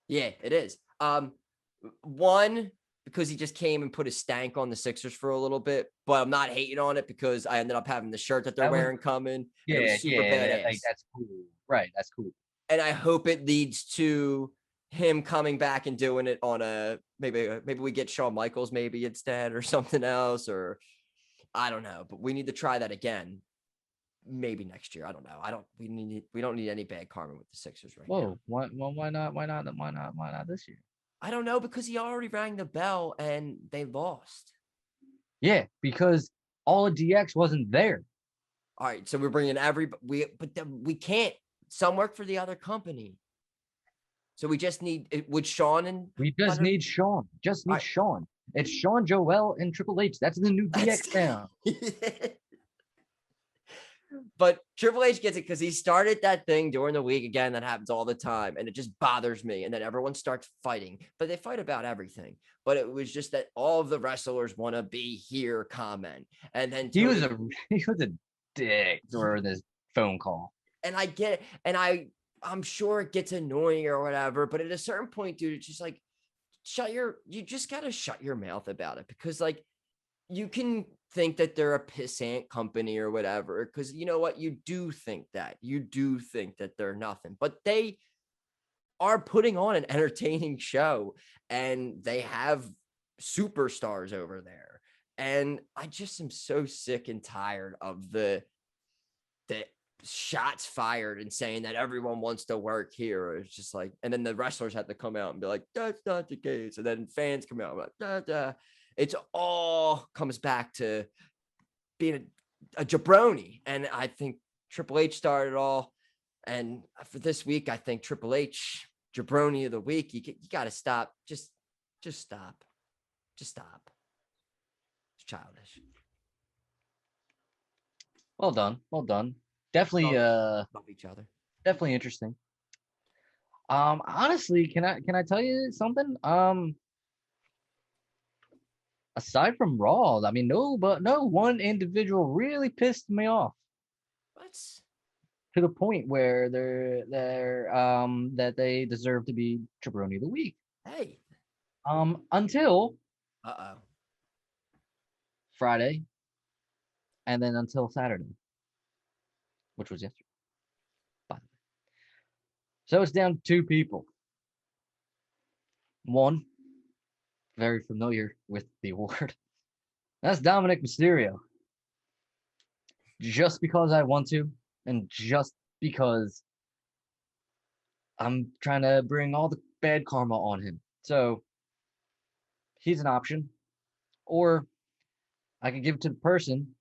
Yeah, it is. One, because he just came and put a stank on the Sixers for a little bit, but I'm not hating on it because I ended up having the shirt that they're wearing coming. And it was super badass. That's cool. Right, that's cool. And I hope it leads to him coming back and doing it on a maybe we get Shawn Michaels maybe instead or something else, or I don't know, but we need to try that again. Maybe next year. I don't know. We don't need any bad karma with the Sixers right now. Why not? Why not this year? I don't know, because he already rang the bell and they lost. Yeah, because all of DX wasn't there. All right, so we're bringing we can't. Some work for the other company. So we just need would Sean and we just need Sean. Just need Sean. It's Sean, Joel, and Triple H. That's the new DX now. But Triple H gets it because he started that thing during the week. Again, that happens all the time. And it just bothers me. And then everyone starts fighting. But they fight about everything. But it was just that all of the wrestlers want to be here comment. And then he was a dick during this phone call. And I get it. And I'm sure it gets annoying or whatever. But at a certain point, dude, it's just like, you just got to shut your mouth about it. Because like, you can think that they're a pissant company or whatever, because you know what? You do think that they're nothing, but they are putting on an entertaining show and they have superstars over there. And I just am so sick and tired of the shots fired and saying that everyone wants to work here. It's just like, and then the wrestlers have to come out and be like, that's not the case. And then fans come out like, da. It's all comes back to being a jabroni. And I think Triple H started it all. And for this week, I think Triple H, jabroni of the week, you got to stop. Just stop. Just stop. It's childish. Well done. Definitely, love each other. Definitely interesting. Honestly, can I tell you something? Aside from Raw, I mean, no one individual really pissed me off. What? To the point where that they deserve to be jabroni of the week. Hey. Until Friday, and then until Saturday, which was yesterday. By the way. So it's down to two people. One, very familiar with the award. That's Dominic Mysterio. Just because I want to, and just because I'm trying to bring all the bad karma on him. So he's an option. Or I could give it to the person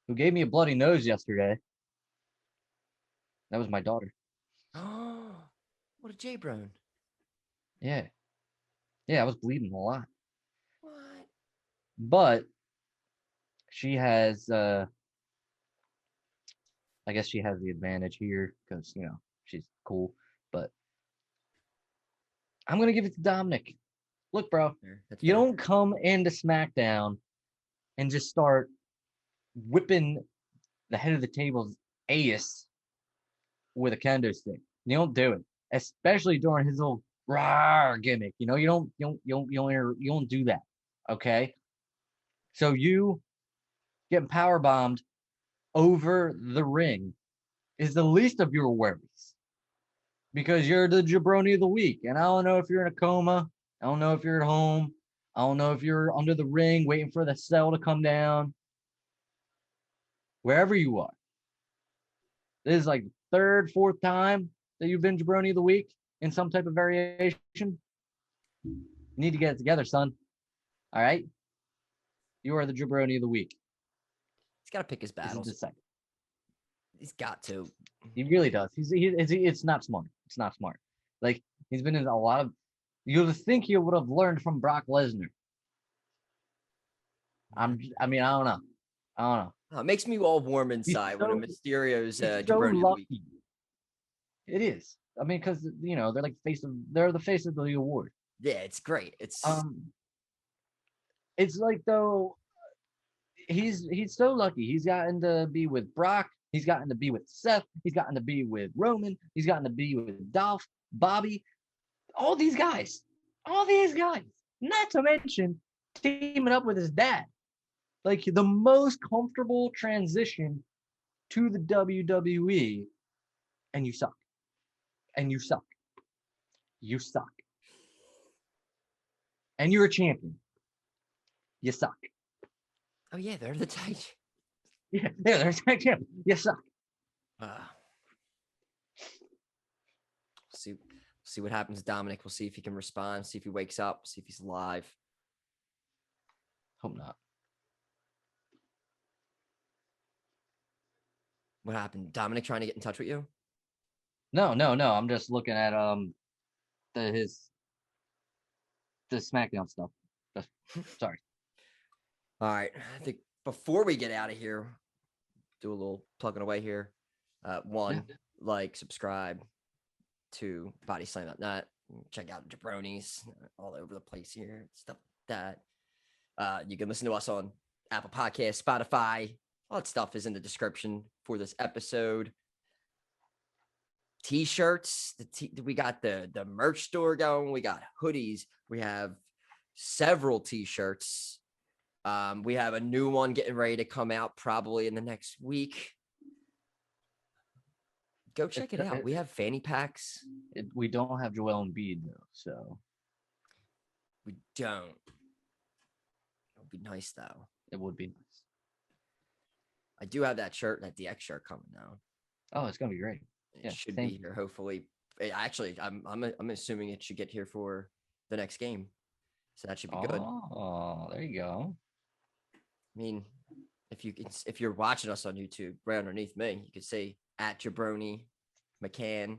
who gave me a bloody nose yesterday. That was my daughter. Oh, what a jaBROni. Yeah. Yeah, I was bleeding a lot. What? But she has I guess she has the advantage here because, you know, she's cool. But I'm gonna give it to Dominic. Look, bro, you don't come into SmackDown and just start whipping the head of the table's ace with a kendo stick. You don't do it, especially during his little rawr gimmick. You know, you don't do that. Okay, so you getting power bombed over the ring is the least of your worries because you're the jabroni of the week. And I don't know if you're in a coma. I don't know if you're at home. I don't know if you're under the ring waiting for the cell to come down. Wherever you are. This is like the third, fourth time that you've been jabroni of the week in some type of variation. You need to get it together, son. All right? You are the jabroni of the week. He's got to pick his battles. This is the second. He's got to. He really does. It's not smart. It's not smart. Like, he's been in a lot of... You would think he would have learned from Brock Lesnar. I mean, I don't know. I don't know. Oh, it makes me all warm inside when a Mysterio's He's so jaBROni of the week. lucky. It is. I mean, because they're like they're the face of the award. Yeah, it's great. It's like though he's so lucky. He's gotten to be with Brock. He's gotten to be with Seth. He's gotten to be with Roman. He's gotten to be with Dolph, Bobby, all these guys. Not to mention teaming up with his dad. Like the most comfortable transition to the WWE, and you suck. And you suck. You suck. And you're a champion. You suck. Oh yeah, they're the tag. Yeah, they're a tag champion. You suck. See what happens to Dominic. We'll see if he can respond. See if he wakes up. See if he's alive. Hope not. What happened? Dominic trying to get in touch with you? No. I'm just looking at the SmackDown stuff. Sorry. All right. I think before we get out of here, do a little plugging away here. One, like, subscribe to BODYSLAM.net. Check out jaBROnis all over the place here. Stuff like that. You can listen to us on Apple Podcasts, Spotify. All that stuff is in the description for this episode. T-shirts. We got the merch store going. We got hoodies. We have several T-shirts. We have a new one getting ready to come out probably in the next week. Go check it out. We have fanny packs. We don't have Joel Embiid though, so we don't. It would be nice though. It would be nice. I do have that shirt, that DX shirt coming now. Oh, it's gonna be great. It should be here. Hopefully, actually, I'm assuming it should get here for the next game, so that should be good. Oh, there you go. I mean, if you're watching us on YouTube, right underneath me, you could see at jaBROni McCann,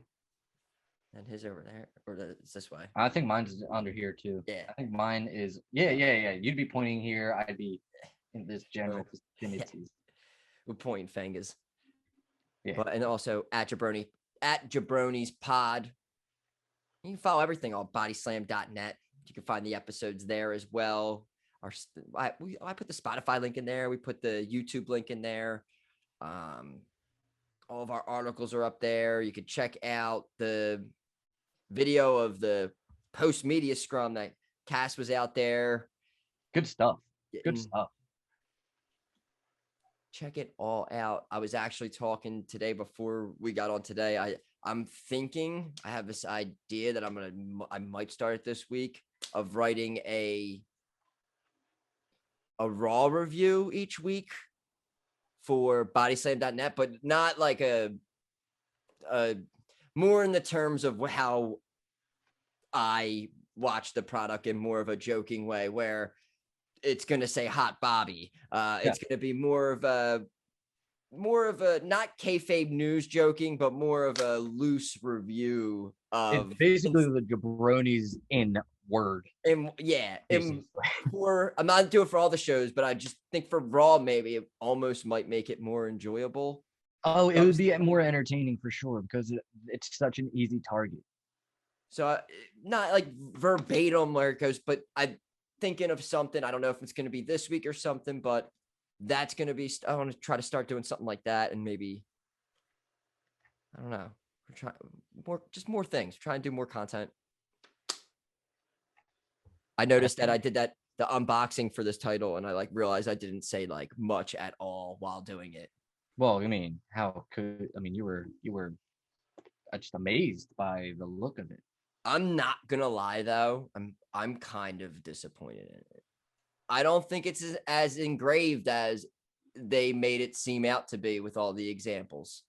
and his over there, or it's this way. I think mine's under here too. Yeah, I think mine is. Yeah. You'd be pointing here. I'd be in this general vicinity. We're pointing fingers. Yeah. But and also at jaBROni, at jaBROnis pod. You can follow everything on BODYSLAM.net. You can find the episodes there as well. I put the Spotify link in there. We put the YouTube link in there. All of our articles are up there. You can check out the video of the post-media scrum that Cass was out there. Good stuff. Good stuff. Check it all out. I was actually talking today before we got on today. I'm thinking, I have this idea that I might start it this week of writing a Raw review each week for BODYSLAM.net, but not like a more in the terms of how I watch the product in more of a joking way, where it's going to say Hot Bobby. It's going to be more of a not kayfabe news joking, but more of a loose review of it's basically the jaBROnis in word. And I'm not doing it for all the shows, but I just think for Raw, maybe it almost might make it more enjoyable. Oh, it would be more entertaining for sure because it's such an easy target. So not like verbatim where it goes, but I'm thinking of something. I don't know if it's going to be this week or something, but that's going to be, I want to try to start doing something like that. And maybe, I don't know, we're trying more things, try and do more content. I noticed that I did the unboxing for this title, and I realized I didn't say much at all while doing it. Well, I mean, you were just amazed by the look of it. I'm not gonna lie though, I'm kind of disappointed in it. I don't think it's as engraved as they made it seem out to be with all the examples.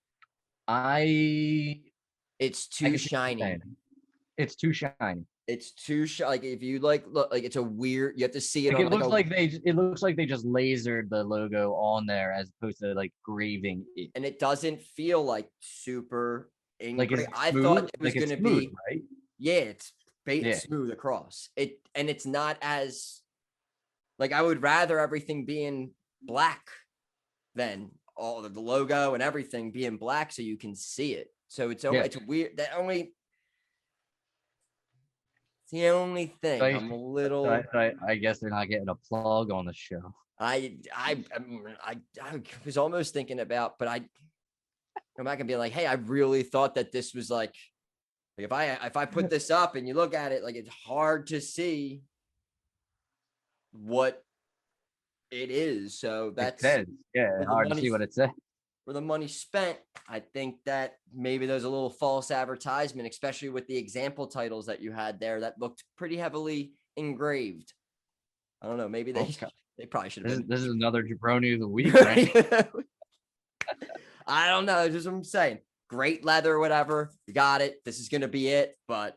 It's too shiny. It's too shiny. It's too shiny. If you look, it's a weird. You have to see it. It looks like they just lasered the logo on there as opposed to graving it. And it doesn't feel super engraved. I smooth? thought it was going to be right. Yeah, it's smooth across it, and it's not as I would rather everything be in black than all of the logo and everything being black so you can see it. So it's weird. It's the only thing. I'm a little. I guess they're not getting a plug on the show. I was almost thinking about, but I'm not gonna be like, hey, I really thought that this was like if I put this up and you look at it, like it's hard to see what it is. So that's hard to see what it says. For the money spent, I think that maybe there's a little false advertisement, especially with the example titles that you had there that looked pretty heavily engraved. I don't know. Maybe they probably should have been. This is another jaBROni of the week, right? I don't know. That's just what I'm saying. Great leather, whatever. You got it. This is going to be it, but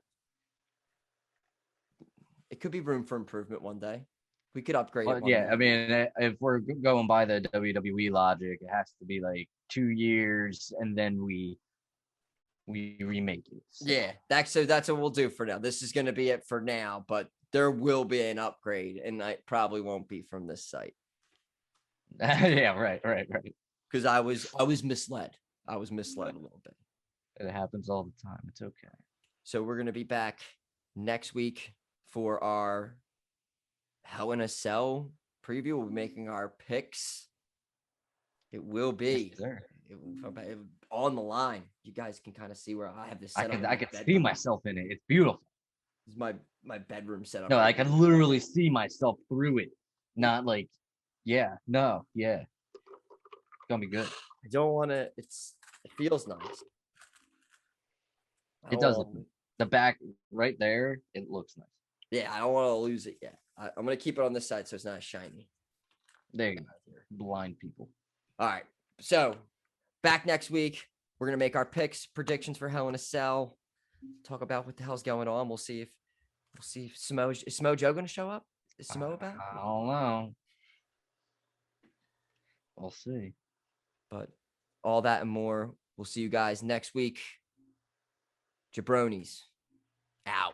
it could be room for improvement one day. We could upgrade it. Yeah, I mean, if we're going by the WWE logic, it has to be like 2 years, and then we remake it. So. Yeah, that's what we'll do for now. This is going to be it for now, but there will be an upgrade, and it probably won't be from this site. Yeah, right. Because I was misled. I was misled a little bit. It happens all the time. It's okay. So we're going to be back next week for our Hell in a Cell preview. We'll be making our picks. It will be on the line. You guys can kind of see where I have this set up. I could see myself in it. It's beautiful. This is my bedroom setup. No, I can literally see myself through it. Not like, it's gonna be good. I don't want to. It feels nice. It does look nice. The back right there, it looks nice. Yeah, I don't want to lose it yet. I'm going to keep it on this side so it's not shiny. There you go. Blind people. All right. So back next week. We're going to make our picks, predictions for Hell in a Cell. Talk about what the hell's going on. We'll see if Smo Joe going to show up? Is Smo about? I don't know. We'll see. But all that and more. We'll see you guys next week. jaBROnis out.